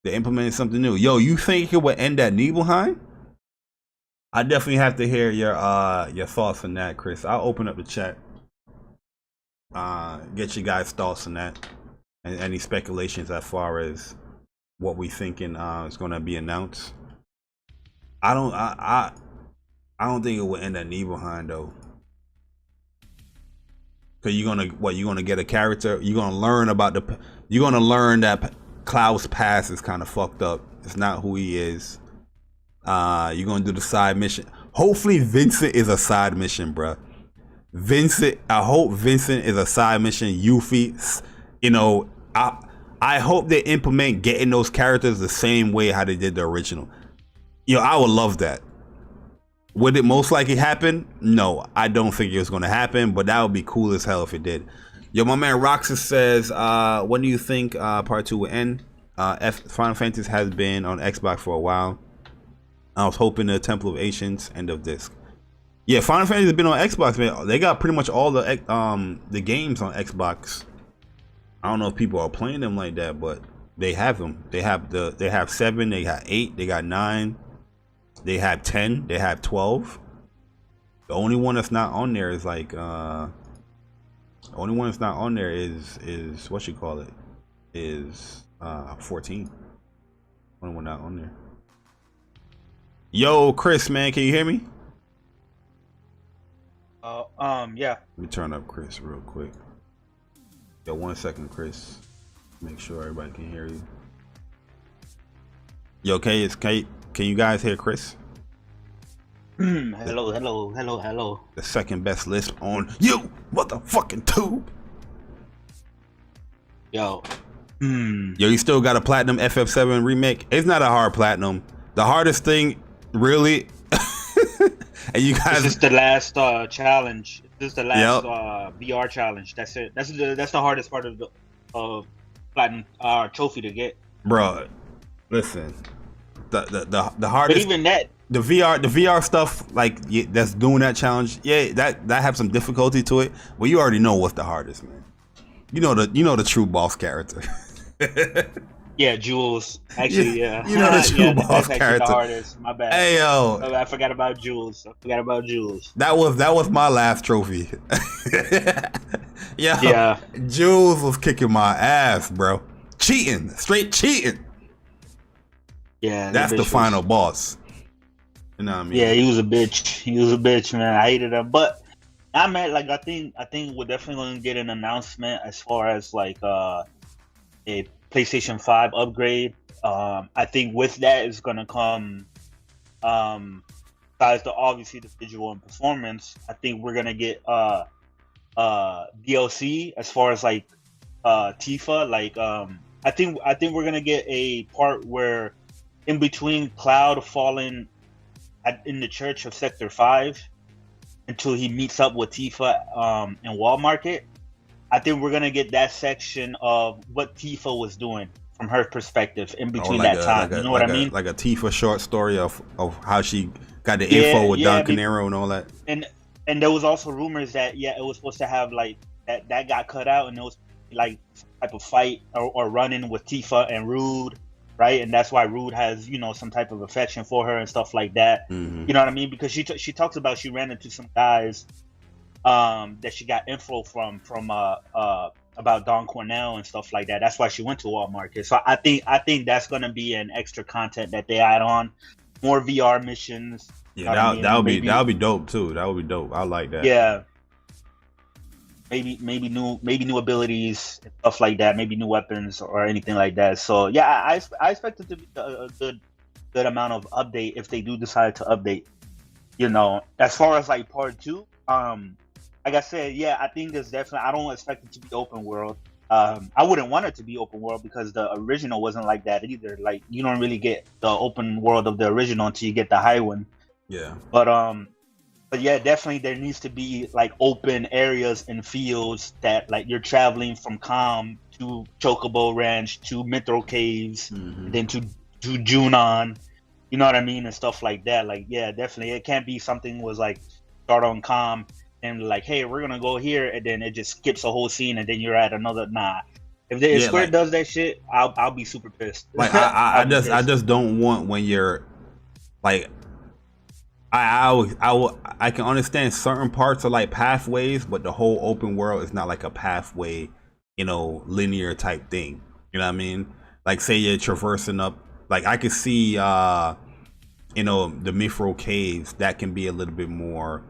They implemented something new. Yo, you think it would end at Nibelheim? I definitely have to hear your thoughts on that, Chris. I'll open up the chat. Get you guys' thoughts on that and any speculations as far as what we thinking is going to be announced. I don't think it will end at Nibelheim though. Cause you're gonna get a character. You're gonna learn that Cloud's past is kind of fucked up. It's not who he is. You're gonna do the side mission. Hopefully Vincent is a side mission, bruh. I hope Vincent is a side mission. Yuffie, you know, I hope they implement getting those characters the same way how they did the original. Yo, I would love that. Would it most likely happen? No, I don't think it was going to happen, but that would be cool as hell if it did. Yo, my man Roxas says, when do you think part 2 will end? Final Fantasy has been on Xbox for a while. I was hoping the Temple of Ancients end of disc. Yeah, Final Fantasy has been on Xbox, man. They got pretty much all the games on Xbox. I don't know if people are playing them like that, but they have them. They have 7, they got 8, they got 9. They have 10, they have 12. The only one that's not on there is like the only one that's not on there is what you call it is 14. Only one not on there. Yo, Chris, man, can you hear me? Yeah. Let me turn up Chris real quick. Yo, 1 second, Chris. Make sure everybody can hear you. Yo, can you guys hear Chris? Hello. The second best lisp on you motherfucking tube. Yo. Yo, you still got a platinum FF7 remake? It's not a hard platinum. The hardest thing, really, and you guys. This is the last challenge. This is the last VR challenge. That's it. That's the hardest part of the platinum trophy to get. Bro, listen. The hardest. But even that. The VR stuff, like that's doing that challenge, yeah, that have some difficulty to it. Well, you already know what's the hardest, man. You know the true boss character. Yeah, Jules. Actually, yeah. You know the true boss that's character. The hardest. My bad. Hey yo, I forgot about Jules. That was my last trophy. Yeah. Jules was kicking my ass, bro. cheating, straight cheating. Yeah, that's the final boss. You know what I mean? Yeah, he was a bitch. He was a bitch, man. I hated him. But I mean, like, I think we're definitely going to get an announcement as far as like a PlayStation 5 upgrade. I think with that is going to come, besides obviously the visual and performance, I think we're going to get DLC as far as like Tifa. Like, I think we're going to get a part where in between Cloud falling in the church of Sector 5 until he meets up with Tifa in Wall Market. I think we're gonna get that section of what Tifa was doing from her perspective in between that time. You know what I mean? Like a Tifa short story of how she got the info with Don Canero and all that. And there was also rumors that it was supposed to have like that got cut out, and it was like some type of fight or run-in with Tifa and Rude. Right, and that's why Rude has, some type of affection for her and stuff like that. Mm-hmm. You know what I mean? Because she talks about she ran into some guys that she got info from about Don Cornell and stuff like that. That's why she went to Wall Market. So I think that's gonna be an extra content that they add on, more VR missions. Yeah, that would be dope too. That would be dope. I like that. Yeah. Maybe new abilities and stuff like that, maybe new weapons or anything like that. So yeah, I expect it to be a good amount of update if they do decide to update. As far as like part 2, like I said, I think there's definitely, I don't expect it to be open world. I wouldn't want it to be open world because the original wasn't like that either. Like, you don't really get the open world of the original until you get the high one. Yeah. But yeah, definitely there needs to be like open areas and fields that like you're traveling from Calm to Chocobo Ranch to Mithril Caves, and then to Junon, you know what I mean, and stuff like that. Like, yeah, definitely it can't be something was like start on Calm and like, hey, we're gonna go here, and then it just skips a whole scene and then you're at another. Nah, if Square does that shit, I'll be super pissed. Like I just don't want when you're like. I can understand certain parts are like pathways, but the whole open world is not like a pathway, linear type thing. You know what I mean? Like, say you're traversing up, like I could see, the Mithril Caves, that can be a little bit more,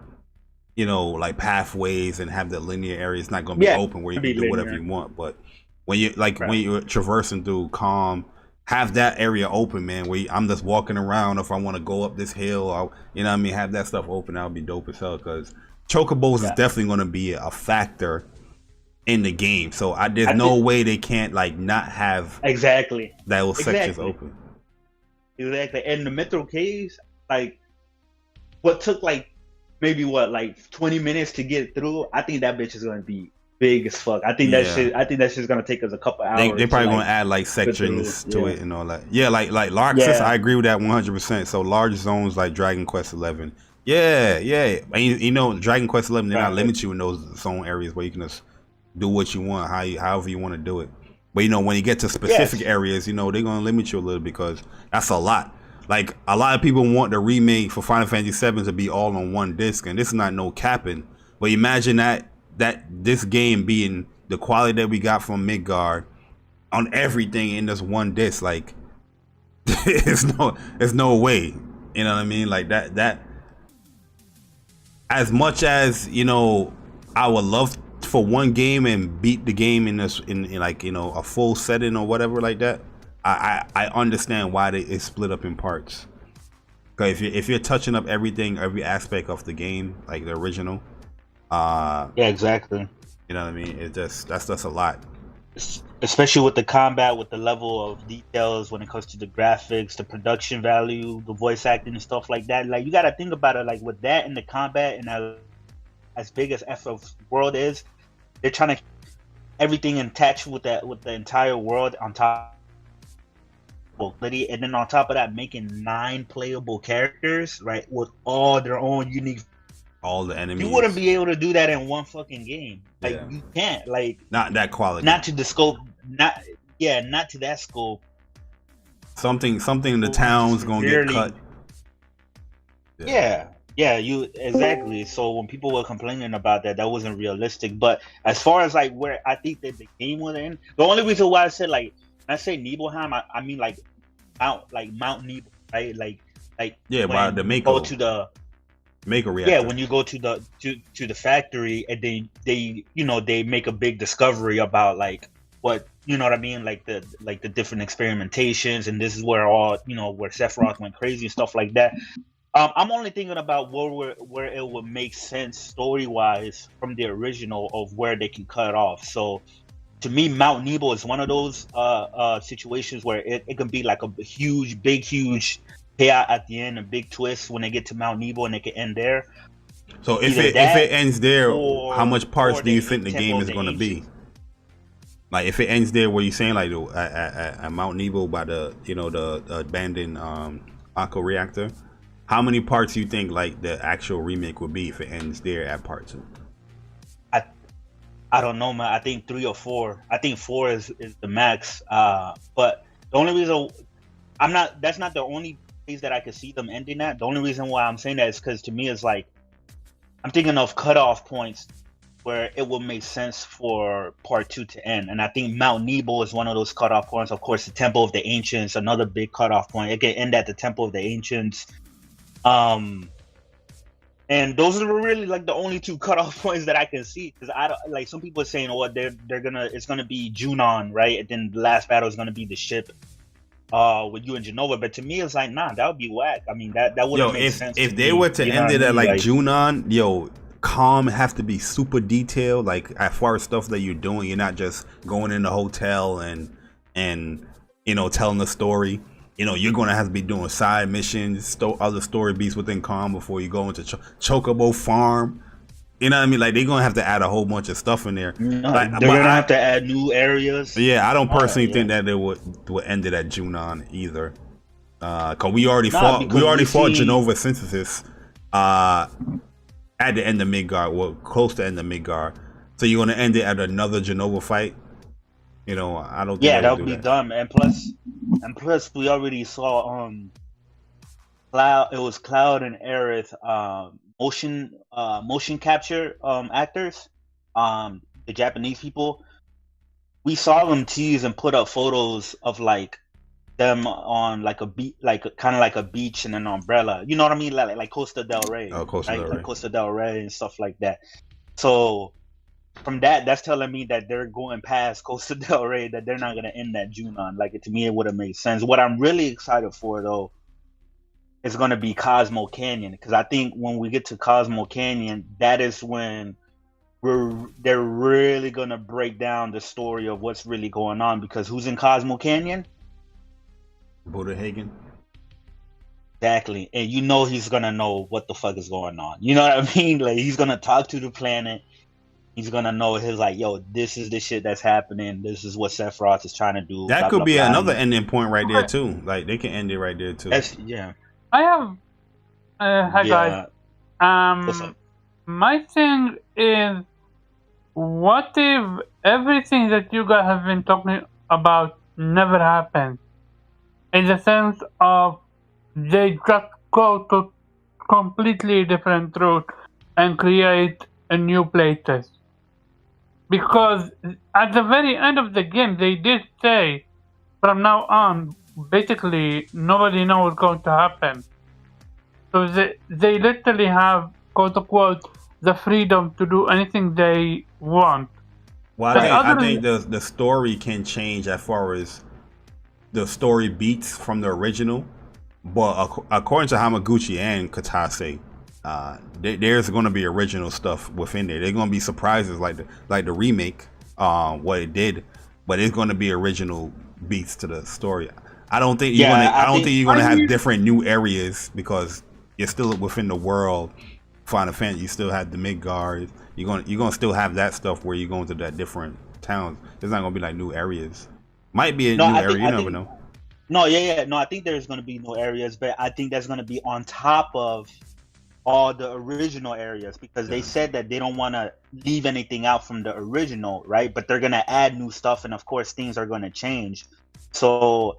like pathways and have the linear area. It's not going to be open where you can do whatever you want. But when you when you're traversing through Calm, have that area open, man, where I'm just walking around. If I want to go up this hill, or, have that stuff open. That would be dope as hell, because Chocobos is definitely going to be a factor in the game. So there's no way they can't like not have those sections open. Exactly. And the Mithril Caves, like, what took like maybe 20 minutes to get through, I think that bitch is going to be big as fuck. I think that shit's gonna take us a couple hours. They probably gonna add like sections to it and all that. Yeah, like Larxus, I agree with that 100%. So large zones like Dragon Quest 11. Yeah. And Dragon Quest 11, they're not limit you in those zone areas where you can just do what you want, however you want to do it. But when you get to specific areas, they're gonna limit you a little, because that's a lot. Like, a lot of people want the remake for Final Fantasy VII to be all on one disc, and this is not no capping. But imagine that this game being the quality that we got from Midgard on everything in this one disc, like, there's no way. You know what I mean? Like, that as much as I would love for one game and beat the game in a full setting or whatever like that, I understand why it's split up in parts. Because if you're touching up everything, every aspect of the game, like the original, exactly. You know what I mean? That's just a lot. Especially with the combat, with the level of details when it comes to the graphics, the production value, the voice acting and stuff like that. Like, you got to think about it, like, with that and the combat, and as big as FF World is, they're trying to everything attached with the entire world on top. And then on top of that, making 9 playable characters, right, with all their own unique. All the enemies. You wouldn't be able to do that in one fucking game. Like, you can't. Like, not that quality. Not to the scope. Not to that scope. Something in the town's gonna get cut. You exactly. So when people were complaining about that wasn't realistic. But as far as like where I think that the game was in, the only reason why I said like I say Nibelheim, I mean like Mount Nibel, right? Like Yeah, by the when you Mako go to the reactor. when you go to the factory and they they make a big discovery about like what what I mean, like the different experimentations, and this is where all where Sephiroth went crazy and stuff like that. I'm only thinking about where it would make sense story wise from the original of where they can cut off. So to me, Mount Nebo is one of those situations where it can be like a huge payout at the end, a big twist when they get to Mount Nebo, and they can end there. So if Either it ends there, how much parts do you think the game is going to be? Like if it ends there, where you saying like at Mount Nebo by the the abandoned Aqua reactor, how many parts do you think like the actual remake would be if it ends there at part 2? I don't know, man. I think 3 or 4. I think 4 is the max. But the only reason that's not the only place that I could see them ending at. The only reason why I'm saying that is because to me it's like I'm thinking of cutoff points where it will make sense for part 2 to end. And I think Mount Nebo is one of those cutoff points. Of course, the Temple of the Ancients, another big cutoff point. It can end at the Temple of the Ancients. And those are really like the only 2 cutoff points that I can see, because I don't like some people are saying, oh, it's gonna be Junon, right? And then the last battle is gonna be the ship with you and Genova. But to me, it's like, nah, that would be whack. I mean, that wouldn't make sense. If they were to end it at like Junon, calm have to be super detailed. Like as far as stuff that you're doing, you're not just going in the hotel and telling the story. You're going to have to be doing side missions, other story beats within Calm before you go into Chocobo Farm. You know what I mean? Like, they're going to have to add a whole bunch of stuff in there. No, they're going to have to add new areas. Yeah, I don't personally think that they would end it at Junon either. Because we already fought Genova Synthesis at the end of Midgard, close to the end of Midgard. So you're going to end it at another Genova fight? I don't think that would be dumb. And plus we already saw Cloud. It was Cloud and Aerith motion capture actors, the Japanese people. We saw them tease and put up photos of like them on like a beach, kind of like a beach and an umbrella. You know what I mean? Like Costa del Rey. Oh, Costa del Rey. Like Costa del Rey and stuff like that. So from that's telling me that they're going past Costa del Rey, that they're not going to end that Junon. Like, to me, it would have made sense. What I'm really excited for, though, is going to be Cosmo Canyon. Because I think when we get to Cosmo Canyon, that is when they're really going to break down the story of what's really going on. Because who's in Cosmo Canyon? Buddha Hagen. Exactly. And he's going to know what the fuck is going on. You know what I mean? Like, he's going to talk to the planet. He's gonna know his like, yo, this is the shit that's happening. This is what Sephiroth is trying to do. That could be another ending point right there too. Like they can end it right there too. I have. Hi guys. What's up? My thing is, what if everything that you guys have been talking about never happened? In the sense of they just go to completely different route and create a new playtest. Because at the very end of the game, they did say, from now on, basically, nobody knows what's going to happen. So they literally have, quote-unquote, the freedom to do anything they want. Well, I think the story can change as far as the story beats from the original. But according to Hamaguchi and Katase, there's going to be original stuff within there. There's going to be surprises like the remake, what it did, but it's going to be original beats to the story. I don't think you're going to have different new areas because you're still within the world. Final Fantasy, you still have the Midgard. You're going to still have that stuff where you're going to that different towns. There's not going to be like new areas. Might be a new area. You never know. No, No, I think there's going to be new areas, but I think that's going to be on top of all the original areas because they said that they don't want to leave anything out from the original, right? But they're going to add new stuff, and of course things are going to change. So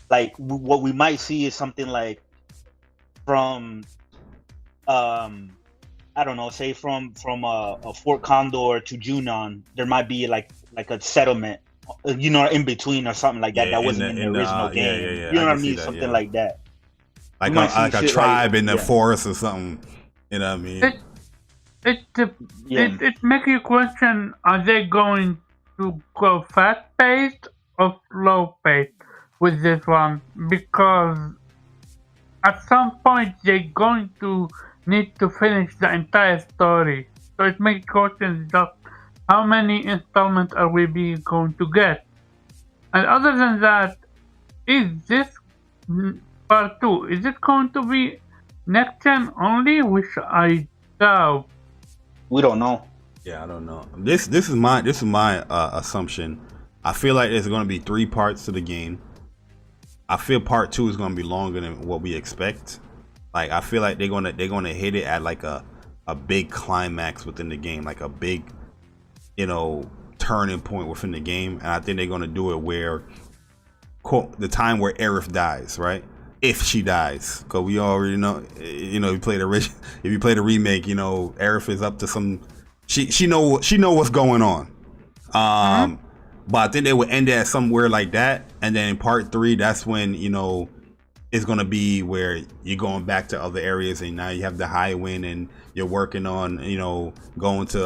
like what we might see is something like from I don't know, say from a Fort Condor to Junon, there might be like a settlement you know, in between or something like that. That wasn't in the original game. Yeah. You know I what I can see mean? that, Something yeah. like that. Like You might see a shit tribe like- in the yeah. forest or something. You know what I mean? Yeah. It makes you question: are they going to go fast paced or slow paced with this one? Because at some point they're going to need to finish the entire story. So it makes questions just how many installments are we going to get? And other than that, is this part 2? Is it going to be next gen only? Which I doubt. We don't know. Yeah, I don't know. This is my assumption. I feel like there's going to be 3 parts to the game. I feel part 2 is going to be longer than what we expect. Like I feel like they're gonna hit it at like a big climax within the game, like a big, you know, turning point within the game. And I think they're gonna do it where, quote, the time where Aerith dies, right? If she dies, because we already know, you know, if you play the remake, you know, Aerith is up to some, she know what's going on. But I think they would end it at somewhere like that, and then in part 3, that's when, you know, it's gonna be where you're going back to other areas, and now you have the high wind, and you're working on, you know, going to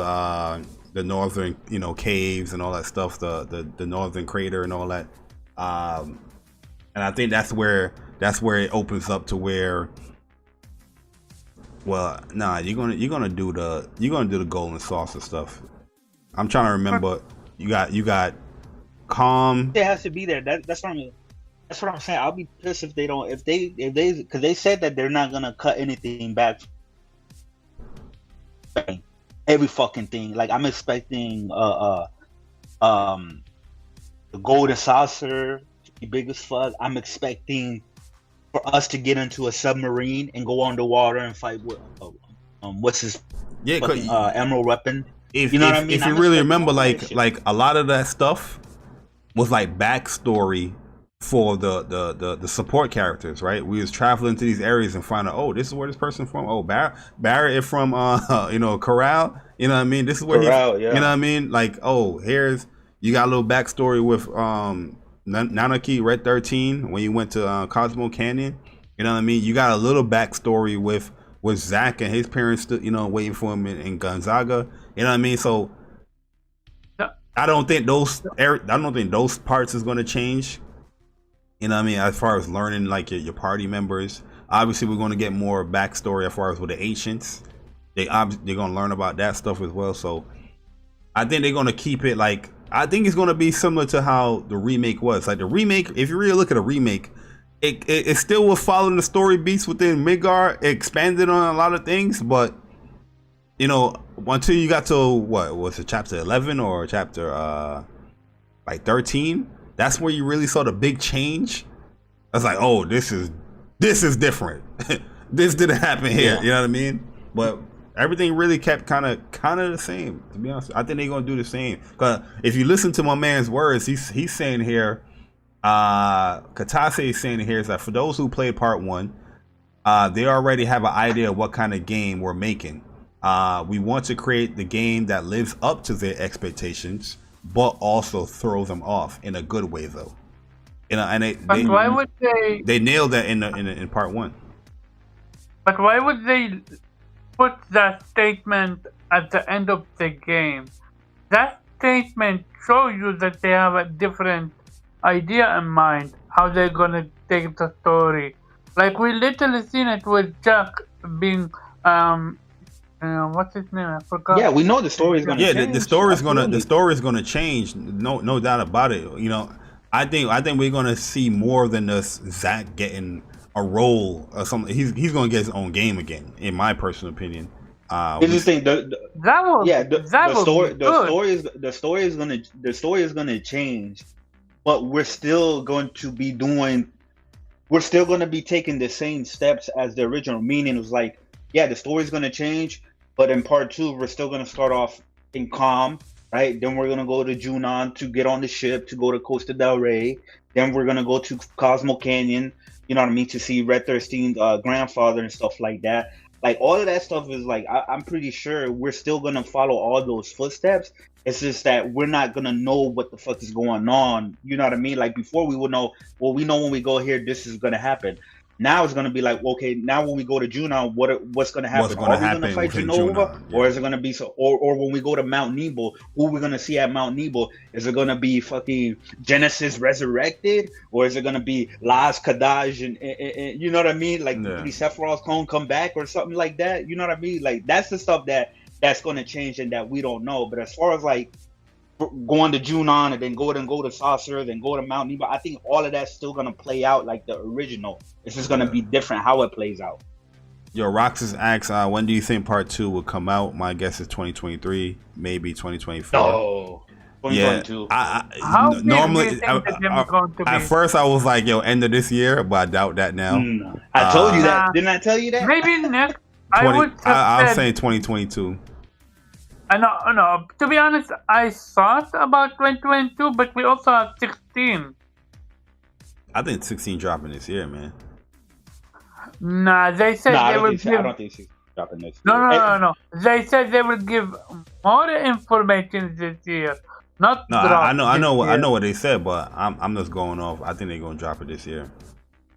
the northern, you know, caves and all that stuff, the northern crater and all that. And I think that's where it opens up to where, well, nah, you're gonna do the golden saucer stuff. I'm trying to remember. You got calm. It has to be there. That's what I mean. That's what I'm saying. I'll be pissed if they don't. If they because they said that they're not gonna cut anything back. Every fucking thing. Like I'm expecting the golden saucer to be big as fuck. I'm expecting for us to get into a submarine and go underwater and fight with what's his fucking, emerald weapon. If you know what I mean? If you really remember, like a lot of that stuff was like backstory for the support characters, right? We was traveling to these areas and find out, oh, this is where this person's from. Oh, Barrett is from you know, Corral. You know what I mean? This is where Corral, yeah. You know what I mean? Like, oh, you got a little backstory with Nanaki Red 13 when you went to Cosmo Canyon. You know what I mean? You got a little backstory with Zach and his parents, you know, waiting for him in Gonzaga. You know what I mean? So I don't think those parts is going to change. You know what I mean? As far as learning like your party members, obviously we're going to get more backstory as far as with the ancients. They're going to learn about that stuff as well. So I think they're going to keep it like, I think it's going to be similar to how the remake was. Like the remake, if you really look at a remake, it still was following the story beats within Midgar. It expanded on a lot of things, but you know, until you got to what was it, chapter 11 or chapter like 13, that's where you really saw the big change. I was like, oh, this is different. This didn't happen here. Yeah. You know what I mean? But everything really kept kind of the same. To be honest, I think they're gonna do the same. Cause if you listen to my man's words, he's saying here, Katase is saying here is that for those who played part 1, they already have an idea of what kind of game we're making. We want to create the game that lives up to their expectations, but also throw them off in a good way, though. You know, and why would they nailed that in part 1. But why would they put that statement at the end of the game? That statement shows you that they have a different idea in mind how they're gonna take the story. Like we literally seen it with Jack being what's his name? I forgot. Yeah, we know the story is gonna change. Yeah, the story is gonna change. No doubt about it. You know, I think we're gonna see more than this Zach getting a role or something. He's gonna get his own game again, in my personal opinion. The story is gonna change, but we're still going to be taking the same steps as the original. Meaning it was like, yeah, the story is gonna change, but in part 2 we're still gonna start off in Calm, right? Then we're gonna go to Junon to get on the ship to go to Costa del Rey. Then we're gonna go to Cosmo Canyon, you know what I mean, to see Red 13's grandfather and stuff like that. like all of that stuff is like I'm pretty sure we're still gonna follow all those footsteps. It's just that we're not gonna know what the fuck is going on. You know what I mean? Like before, we would know. Well, we know when we go here, this is gonna happen. Now it's gonna be like, okay, now when we go to Junon, what's gonna happen? What's gonna Are we happen gonna fight within Genova, Junon? Yeah. or is it gonna be or when we go to Mount Nebo, who are we gonna see at Mount Nebo? Is it gonna be fucking Genesis resurrected, or is it gonna be Laz Kadaj and you know what I mean? Like maybe Sephiroth's clone come back or something like that. You know what I mean? Like that's the stuff that's gonna change and that we don't know. But as far as like going to Junon and then go to Saucer, then go to Mount Nebo, I think all of that's still gonna play out like the original. It's just gonna be different how it plays out. Yo, Roxas asks, when do you think part 2 will come out? My guess is 2023, maybe 2024. Oh, 2022. How big normally, do you think the game is going to be? at first I was like, yo, end of this year, but I doubt that now. I told you that. Didn't I tell you that? Maybe next. I'm saying 2022. No. To be honest, I thought about 2022, but we also have 16. I think 16 dropping this year, man. Nah, they said they will give. I don't think 16 dropping this year. No. They said they will give more information this year, not drop. I know what they said, but I'm just going off. I think they're gonna drop it this year.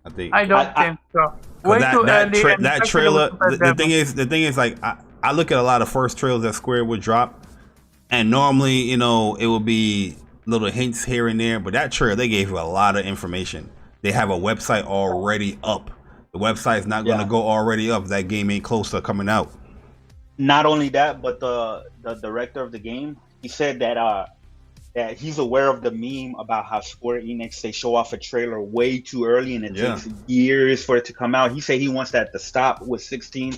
I don't think so. Way too early. That trailer. The thing is, like I look at a lot of first trailers that Square would drop, and normally, you know, it will be little hints here and there, but that trailer, they gave you a lot of information. They have a website already up. The website's not going to go already up. That game ain't close to coming out. Not only that, but the director of the game, he said that he's aware of the meme about how Square Enix, they show off a trailer way too early and it takes years for it to come out. He said he wants that to stop with 16,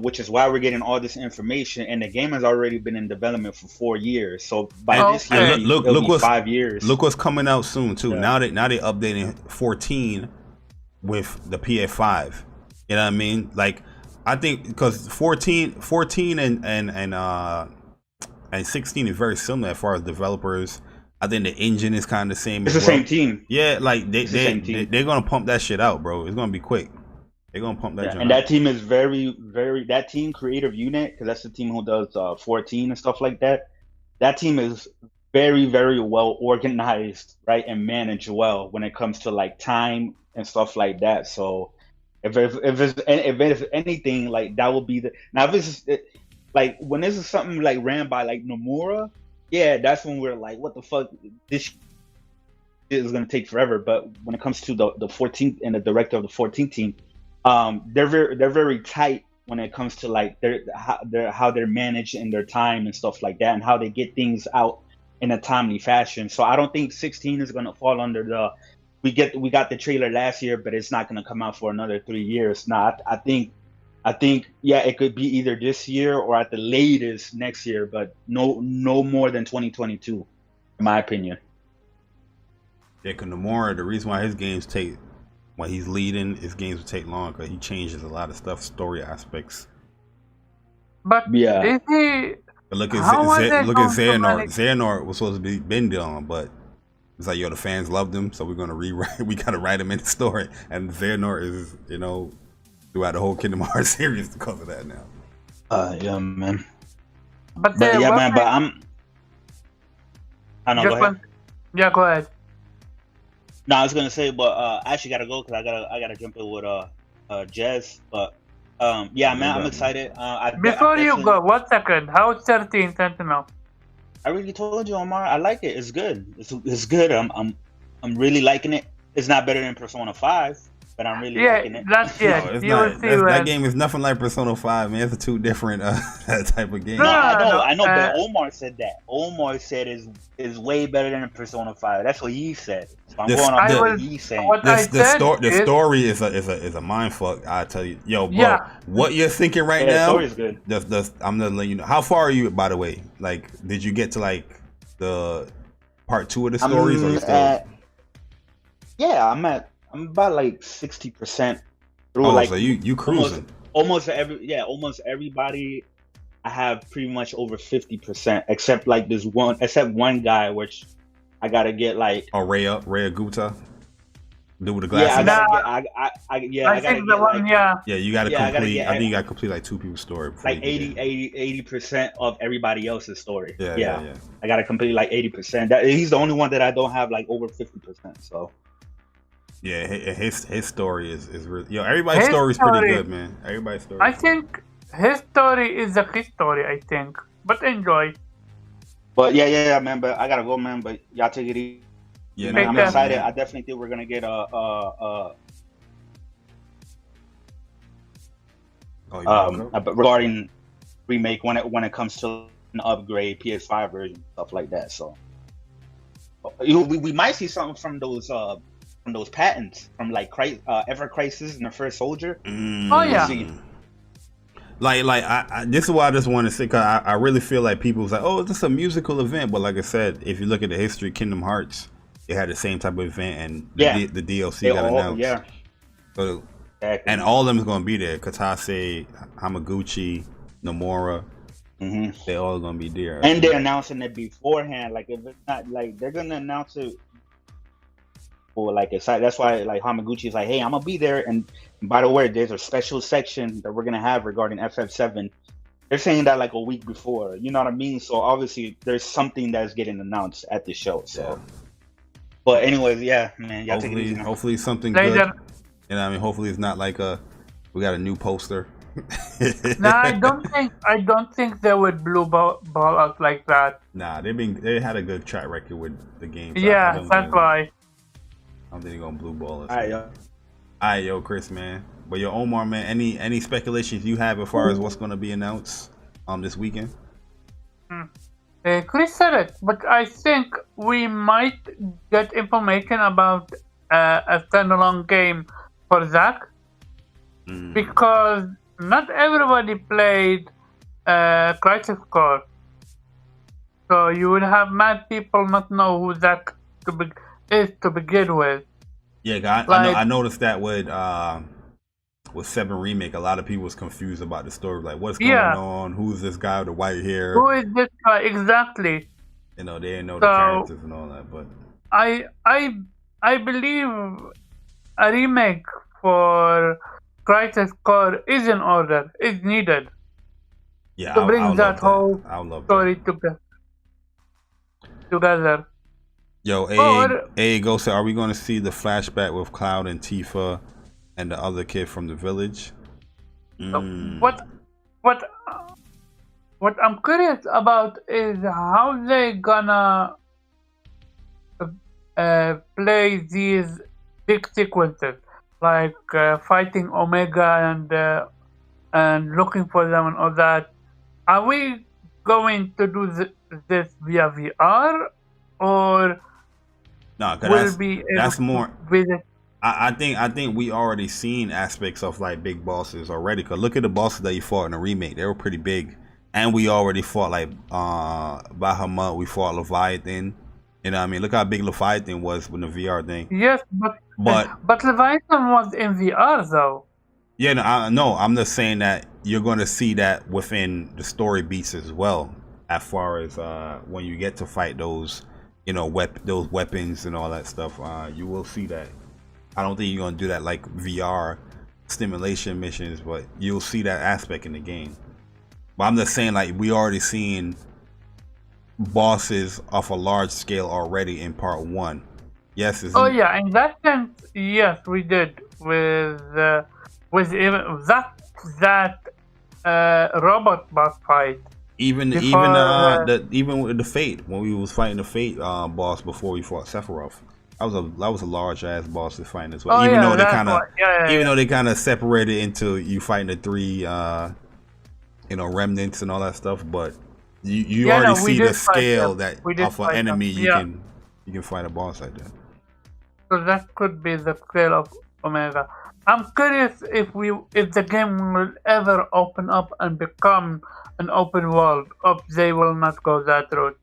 which is why we're getting all this information. And the game has already been in development for 4 years. So by this year, it'll be 5 years. Look what's coming out soon too. Yeah. Now they updating 14 with the PS5. You know what I mean? Like I think because 14 and 16 is very similar as far as developers. I think the engine is kind of the same. It's the same team. Yeah, like they're gonna pump that shit out, bro. It's gonna be quick. They're gonna pump that. And that team is very, very. That team, Creative Unit, because that's the team who does 14 and stuff like that. That team is very, very well organized, right, and managed well when it comes to like time and stuff like that. So if it's anything, like that will be the now. If it's like when this is something like ran by like Nomura, yeah, that's when we're like, what the fuck, this shit is gonna take forever. But when it comes to the 14th and the director of the 14th team, they're very tight when it comes to like how they're managed in their time and stuff like that, and how they get things out in a timely fashion. So I don't think 16 is gonna fall under the we got the trailer last year, but it's not gonna come out for another 3 years. Nah, I think yeah, it could be either this year or at the latest next year, but no more than 2022, in my opinion. Yeah, because Nomura, the reason why his games take, when he's leading, his games will take long because he changes a lot of stuff, story aspects. But yeah, is he? But look at Xehanort. Xehanort was supposed to be been done, but it's like, yo, the fans loved him, so we're gonna rewrite. We gotta write him in the story, and Xehanort is, you know, throughout the whole Kingdom Hearts series because of that now. Yeah, man. But yeah, man. But I know. Go ahead. Yeah, go ahead. No, I was gonna say, but I actually gotta go because I gotta jump in with Jez. But yeah, man, I'm excited. Before you go, 1 second. How's 13 Sentinel? I already told you, Omar. I like it. It's good. It's good. I'm really liking it. It's not better than Persona 5, but I'm really liking it. That's it. That game is nothing like Persona 5, man. It's a two different type of game. No, I know, but Omar said that. Omar said is way better than Persona 5. That's what he said. So I'm going on what he's saying. The story is a mind fuck. I tell you, yo, bro, what you're thinking right now? The story is good. I'm gonna let you know. How far are you, by the way? Like, did you get to like the part 2 of the stories, or you still? I'm about like 60% through. Oh, like, so you cruising? Almost everybody. I have pretty much over 50%, except one guy, which I gotta get like. Oh, Rhea Gupta. Do with the Yeah, glasses. I think the one, yeah. Yeah, you got to Yeah, I gotta complete. get I think you got to complete like 2 people's story before like you get 80% of everybody else's story. Yeah. I gotta complete like 80%. That he's the only one that I don't have like over 50%. So Yeah, his story is really, everybody's story is pretty good, man. Everybody's story. I think his story is a key story, I think. But enjoy. But yeah, man. But I gotta go, man. But y'all take it easy. Yeah, Man, no, I'm man, excited. man. I definitely think we're gonna get regarding remake when it comes to an upgrade PS5 version, stuff like that. So we might see something from those patents from like Ever Crisis and the First Soldier. Oh yeah. See. Like this is why I just want to say, because I really feel like people was like, oh, it's just a musical event, but like I said, if you look at the history of Kingdom Hearts, it had the same type of event, and the DLC got announced. Yeah. So, Exactly. and all of them is gonna be there. Katase, Hamaguchi, Nomura, they all gonna be there. And they're announcing it beforehand. Like if it's not like they're gonna announce it for like a site. That's why like Hamaguchi is like, hey, I'm gonna be there. And by the way, there's a special section that we're gonna have regarding FF7. They're saying that like a week before. You know what I mean? So obviously there's something that's getting announced at the show. So, but anyways, yeah, man. Y'all take it easy, man. Hopefully something Later. good. You know what I mean? Hopefully it's not like we got a new poster. No, I don't think they would blue ball out like that. Nah, they had a good track record with the game. So Yeah, that's why. I don't think they're gonna blue ball us. All right, yo, Chris, man. But yo, Omar, man, any speculations you have as far as what's gonna be announced this weekend? Chris said it, but I think we might get information about a standalone game for Zack, because not everybody played Crisis Core, so you will have mad people not know who Zack is to begin with. Yeah, I noticed that with 7 Remake, a lot of people was confused about the story. Like, what's going on? Who's this guy with the white hair? Who is this guy exactly? You know, they didn't know the characters and all that. But I believe a remake for Crisis Core is in order, is needed. Yeah, to bring that whole story together. Yo, A Go said, are we going to see the flashback with Cloud and Tifa and the other kid from the village? What I'm curious about is how they gonna play these big sequences, like fighting Omega and looking for them and all that. Are we going to do this via VR, or that's more? Visit? I think we already seen aspects of like big bosses already. Cause look at the bosses that you fought in the remake; they were pretty big, and we already fought like Bahamut. We fought Leviathan. You know what I mean? Look how big Leviathan was with the VR thing. Yes, but Leviathan was in VR though. Yeah, no, I'm just saying that you're going to see that within the story beats as well, as far as when you get to fight those, those weapons and all that stuff. You will see that. I don't think you're going to do that like VR stimulation missions, but you'll see that aspect in the game. But I'm just saying, like, we already seen bosses of a large scale already in part 1. Yes. Yeah, in that sense, yes, we did with even that robot boss fight. Even with the Fate, when we was fighting the Fate boss before we fought Sephiroth, that was a large ass boss to fight as well. Even though they kind of separated into you fighting the 3 remnants and all that stuff, but you already see the scale that of an enemy you can fight a boss like that. So that could be the scale of Omega. I'm curious if the game will ever open up and become an open world, or they will not go that route.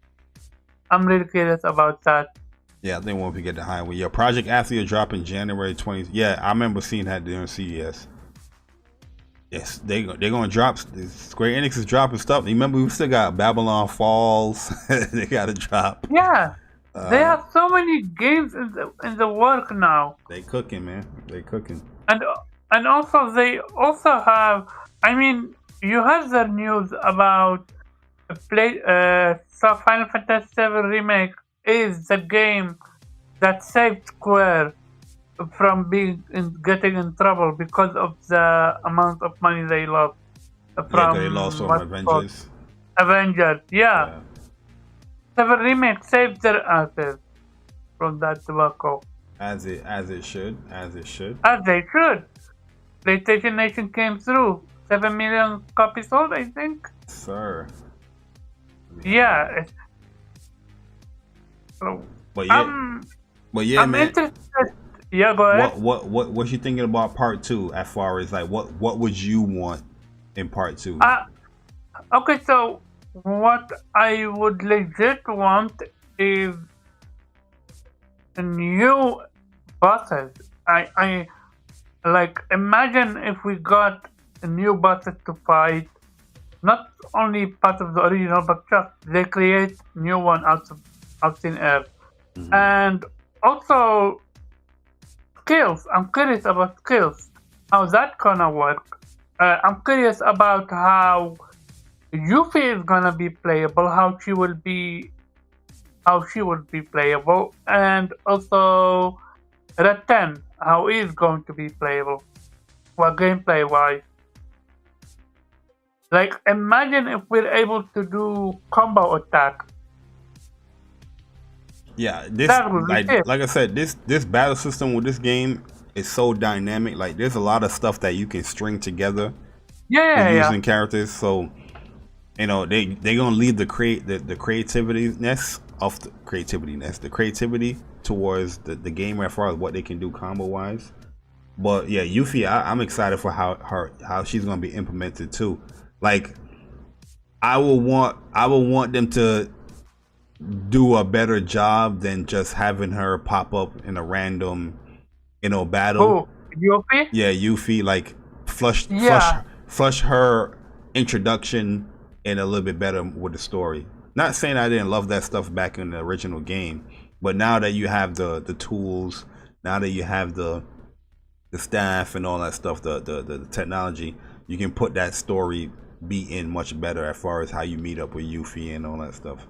I'm really curious about that. Yeah, I think once we get the highway. Yeah, Project Athlete dropping January 20th. Yeah, I remember seeing that during CES. Yes, they're gonna drop. Square Enix is dropping stuff. Remember, we still got Babylon Falls. They got to drop. Yeah, They have so many games in the work now. They cooking, man. They cooking. And also they also have. I mean, you heard the news about so Final Fantasy VII Remake is the game that saved Square from getting in trouble because of the amount of money they lost from they lost from Avengers. Avengers, yeah. Seven Remake saved their asses from that debacle. As it should. As they should. PlayStation Nation came through. 7 million copies sold, I think. Sir. Yeah. But yeah, I'm man. Interested. Yeah, go ahead. What you thinking about part 2? As far as like what would you want in part 2? Okay, so what I would legit want is new bosses. I like imagine if we got new bosses to fight, not only part of the original, but just they create new one out of thin air. And also skills. I'm curious about skills. How that gonna work? I'm curious about how Yuffie is gonna be playable. How she will be playable, and also Red 10. How is going to be playable? Well, gameplay wise. Like, imagine if we're able to do combo attack. Yeah, this like I said, this battle system with this game is so dynamic. Like, there's a lot of stuff that you can string together. Using characters. So, you know, they gonna leave the creativity towards the game as far as what they can do combo wise. But yeah, Yuffie, I'm excited for how she's gonna be implemented too. Like, I will want them to do a better job than just having her pop up in a random, battle. Oh, Yuffie? Yeah, Yuffie, like flush her introduction in a little bit better with the story. Not saying I didn't love that stuff back in the original game, but now that you have the tools, now that you have the staff and all that stuff, the technology, you can put that story beat in much better as far as how you meet up with Yuffie and all that stuff.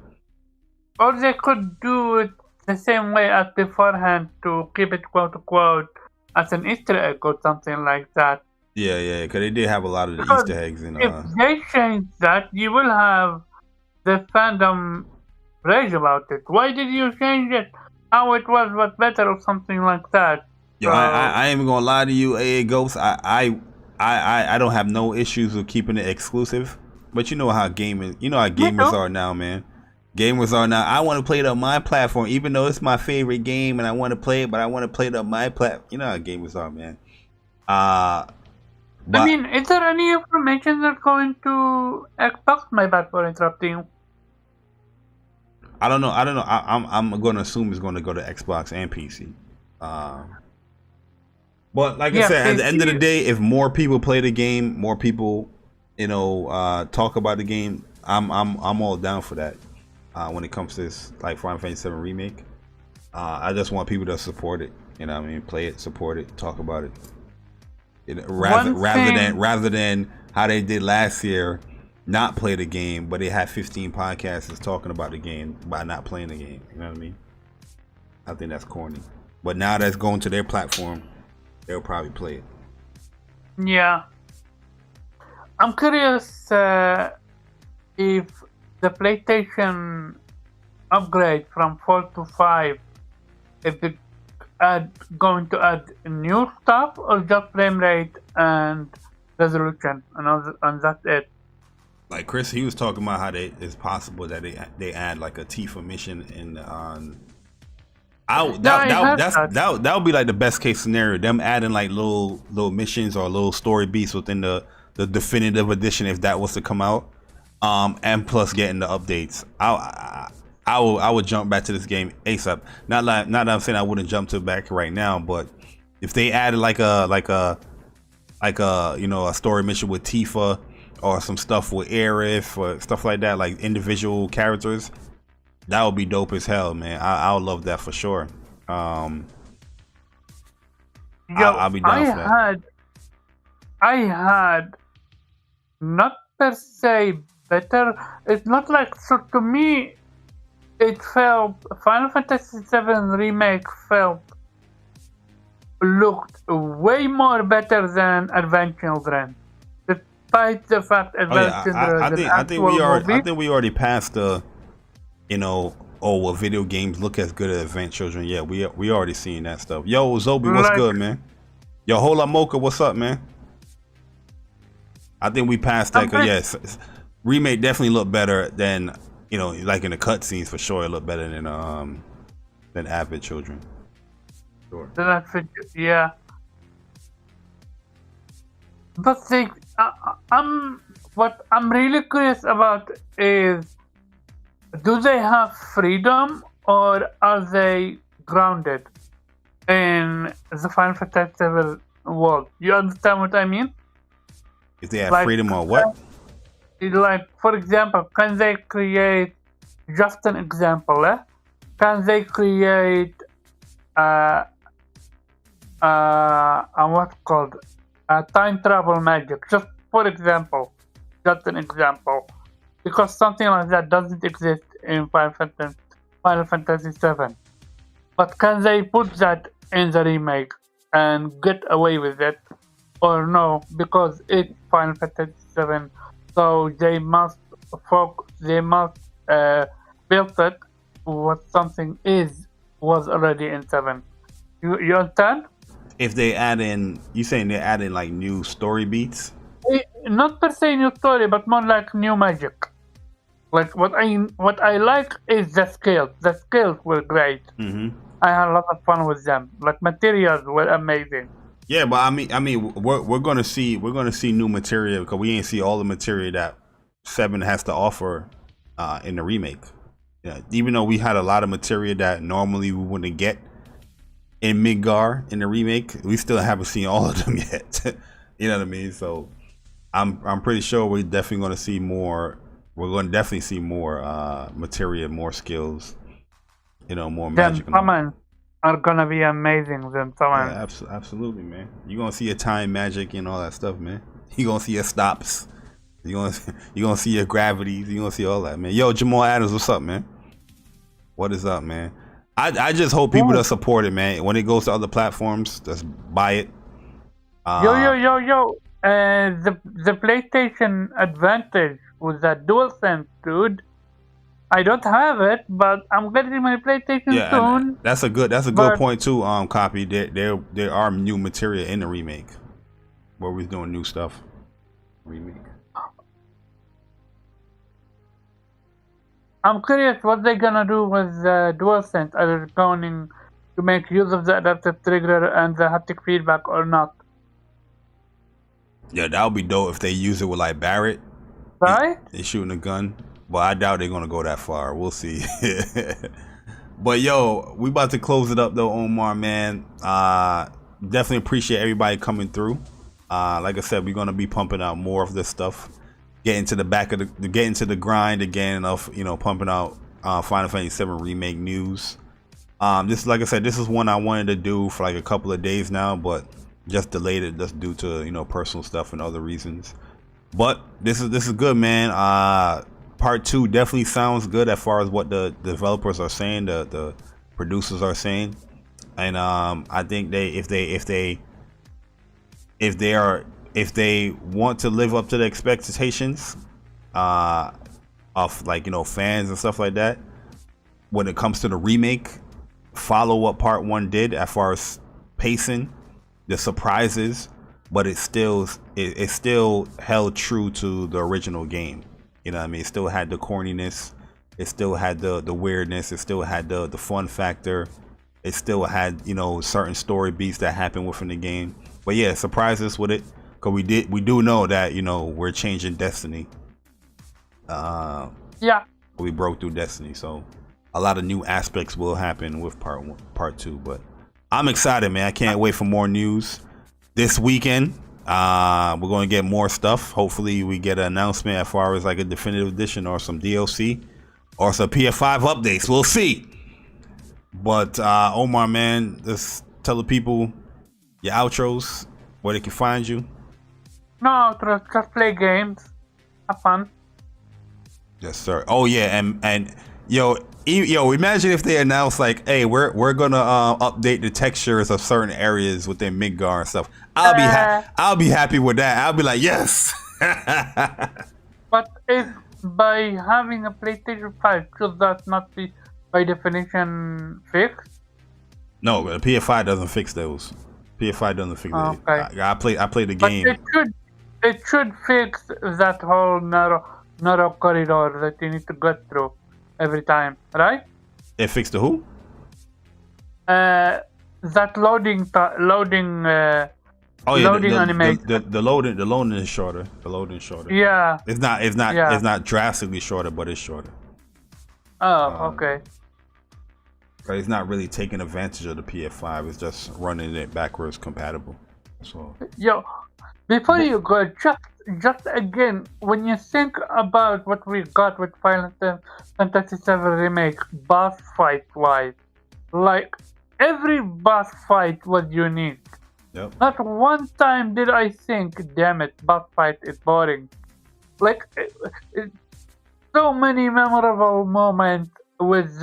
Or they could do it the same way as beforehand to keep it quote unquote as an Easter egg or something like that. Yeah, because they did have a lot of the Easter eggs. If they change that, you will have the fandom rage about it. Why did you change it? How it was better or something like that. Yo, I ain't even gonna lie to you, AA Ghost. I don't have no issues with keeping it exclusive. But you know how gamers are now, man. Gamers are now. I want to play it on my platform, even though it's my favorite game, and I want to play it, but I want to play it on my platform. You know how gamers are, man. But, I mean, is there any information that's going to Xbox? My bad for interrupting you. I don't know. I'm going to assume it's going to go to Xbox and PC. But like I said, at the end of the day, if more people play the game, more people, talk about the game, I'm all down for that. When it comes to this, like Final Fantasy VII Remake, I just want people to support it. You know what I mean? Play it, support it, talk about it. Rather than how they did last year, not play the game, but they had 15 podcasts talking about the game by not playing the game. You know what I mean? I think that's corny. But now that's going to their platform, they'll probably play it. Yeah. I'm curious if the PlayStation upgrade from 4 to 5, if it going to add new stuff or just frame rate and resolution, and that's it. Like Chris, he was talking about how it's possible that they add like a Tifa mission in that would be like the best case scenario. Them adding like little missions or little story beats within the definitive edition if that was to come out. And plus getting the updates. I would jump back to this game ASAP. Not that I'm saying I wouldn't jump to back right now, but if they added like a story mission with Tifa or some stuff with Aerith or stuff like that, like individual characters, That would be dope as hell, man. I would love that for sure. I'll be down for that. I had not per se better. It's not like, so to me, it felt Final Fantasy VII Remake looked way more better than Advent Children, despite the fact Advent Children I think we already passed the, will video games look as good as Advent Children? Yeah, we already seen that stuff. Yo, Zobi, what's good, man? Yo, Hola Mocha, what's up, man? I think we passed that. Cause yes, Remake definitely looked better than, like in the cutscenes for sure. It looked better than Advent Children. Sure. Yeah. But what I'm really curious about is, do they have freedom or are they grounded in the Final Fantasy world? You understand what I mean? If they have freedom or what? Like, for example, can they create, just an example, can they create what's called time travel magic? Just for example, just an example, because something like that doesn't exist in Final Fantasy VII. But can they put that in the remake and get away with it, or no? Because it's Final Fantasy VII, so they must build it what something was already in 7. You understand? If they add in, you saying they add in like new story beats? Not per se new story, but more like new magic. Like what I like is the scales. The scales were great. Mm-hmm. I had a lot of fun with them. Like, materials were amazing. Yeah, but I mean, we're gonna see new material, because we ain't see all the material that 7 has to offer in the remake. Yeah, even though we had a lot of material that normally we wouldn't get in Midgar in the remake, we still haven't seen all of them yet. You know what I mean? So I'm pretty sure we're definitely going to see more. We're going to definitely see more material, more skills. More magic. Summons are gonna be amazing. Then summons. Yeah, absolutely, man. You're gonna see your time magic and all that stuff, man. You're gonna see your stops. You're gonna see your gravities. You're gonna see all that, man. Yo, Jamal Adams, what's up, man? What is up, man? I just hope people that support it, man. When it goes to other platforms, just buy it. Yo. The PlayStation Advantage with that DualSense, dude. I don't have it, but I'm getting my PlayStation soon. That's a good point too. Copy. There are new material in the remake, where we're doing new stuff. Remake. I'm curious what they're gonna do with DualSense. Are they going to make use of the adaptive trigger and the haptic feedback or not? Yeah, that would be dope if they use it with like Barrett. Right? They shooting a gun. But I doubt they're gonna go that far. We'll see. But yo, we about to close it up though, Omar, man. Definitely appreciate everybody coming through. Like I said, we're gonna be pumping out more of this stuff. Get into the grind again of pumping out Final Fantasy VII Remake news. Just like I said, this is one I wanted to do for like a couple of days now, but just delayed it just due to personal stuff and other reasons. But this is good, man. Part 2 definitely sounds good as far as what the developers are saying, the producers are saying, and I think if they want to live up to the expectations of fans and stuff like that, when it comes to the remake, follow what part 1 did as far as pacing, the surprises, but it still held true to the original game. You know what I mean? It still had the corniness, it still had the weirdness, it still had the fun factor, it still had certain story beats that happened within the game. But yeah, surprise us with it, because we do know that we're changing Destiny. Yeah, we broke through Destiny, so a lot of new aspects will happen with part 2. But I'm excited, man. I can't wait for more news this weekend. We're going to get more stuff. Hopefully we get an announcement as far as like a definitive edition or some DLC or some PS5 updates. We'll see. But Omar, man, just tell the people your outros, where they can find you. No, just play games. Have fun. Yes, sir. Oh yeah, and yo, imagine if they announce like, hey, we're gonna update the textures of certain areas within Midgar and stuff. I'll be happy with that. I'll be like, yes. But if by having a PlayStation 5, should that not be by definition fixed? No, the PS5 doesn't fix those. PS5 doesn't fix that. Okay. I played the game. But it should fix that whole narrow corridor that you need to get through every time, right? It fixed the who? That loading animation. The loading is shorter. The loading is shorter. Yeah. It's not drastically shorter, but it's shorter. Oh, okay. But it's not really taking advantage of the PS5. It's just running it backwards compatible. So. Yo, before you go, just again, when you think about what we got with Final Fantasy VII Remake, boss fight wise, like every boss fight was unique. Yep. Not one time did I think, damn it, boss fight is boring. Like, so many memorable moments with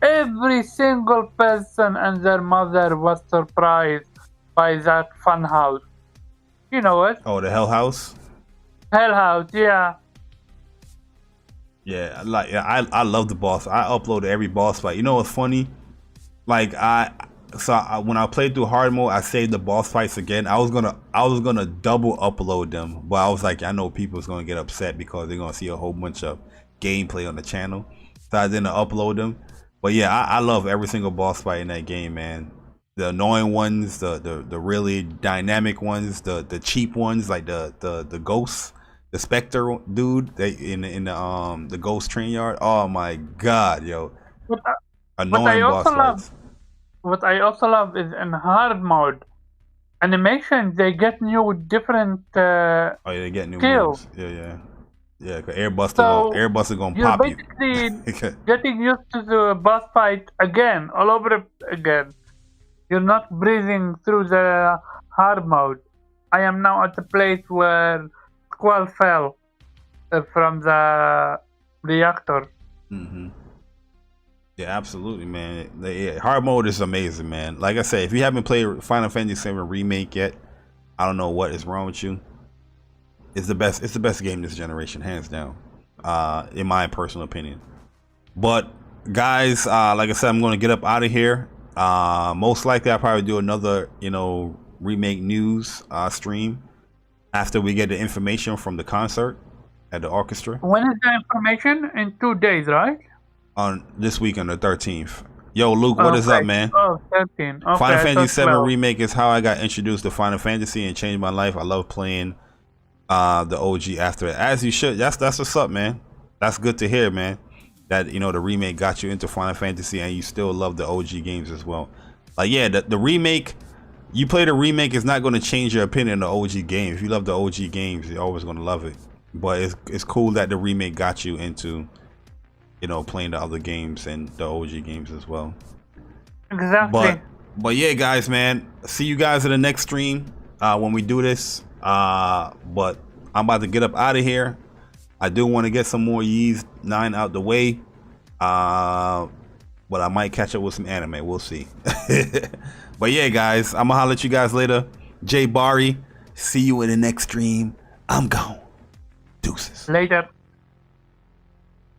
every single person and their mother was surprised by that fun house. You know what? Oh, the Hell House? Hell House, yeah. Yeah, I love the boss. I uploaded every boss fight. You know what's funny? Like when I played through hard mode, I saved the boss fights again. I was gonna double upload them, but I was like, I know people's gonna get upset because they're gonna see a whole bunch of gameplay on the channel, so I didn't upload them. But yeah, I love every single boss fight in that game, man. The annoying ones, the really dynamic ones, the cheap ones, like the ghosts, the Spectre dude in the ghost train yard. Oh my god, yo. Annoying boss fights. What I also love is in hard mode, animation, they get new different they get new skills. Moves. Yeah, cause Airbuster gonna pop you. You're basically getting used to the boss fight again, all over again. You're not breathing through the hard mode. I am now at the place where Squall fell from the reactor. Mm-hmm. Yeah, absolutely, man. Hard mode is amazing, man. Like I said, if you haven't played Final Fantasy VII Remake yet, I don't know what is wrong with you. It's the best game this generation, hands down, in my personal opinion. But guys, like I said, I'm gonna get up out of here. Most likely I'll probably do another, Remake news stream after we get the information from the concert at the Orchestra. When is the information? In 2 days, right? On this week on the 13th. Yo, Luke, what is up, man? Oh, 13. Okay, Final Fantasy VII Remake is how I got introduced to Final Fantasy and changed my life. I love playing the OG after it. As you should. That's what's up, man. That's good to hear, man. That the remake got you into Final Fantasy and you still love the OG games as well. Like, yeah, the remake, you play the remake, is not going to change your opinion on the OG game. If you love the OG games, you're always going to love it. But it's cool that the remake got you into playing the other games and the OG games as well. Exactly. But yeah, guys, man, see you guys in the next stream when we do this. But I'm about to get up out of here. I do want to get some more Ys 9 out the way. But I might catch up with some anime. We'll see. But yeah, guys, I'm gonna holler at you guys later. Jay Bari, see you in the next stream. I'm gone. Deuces. Later.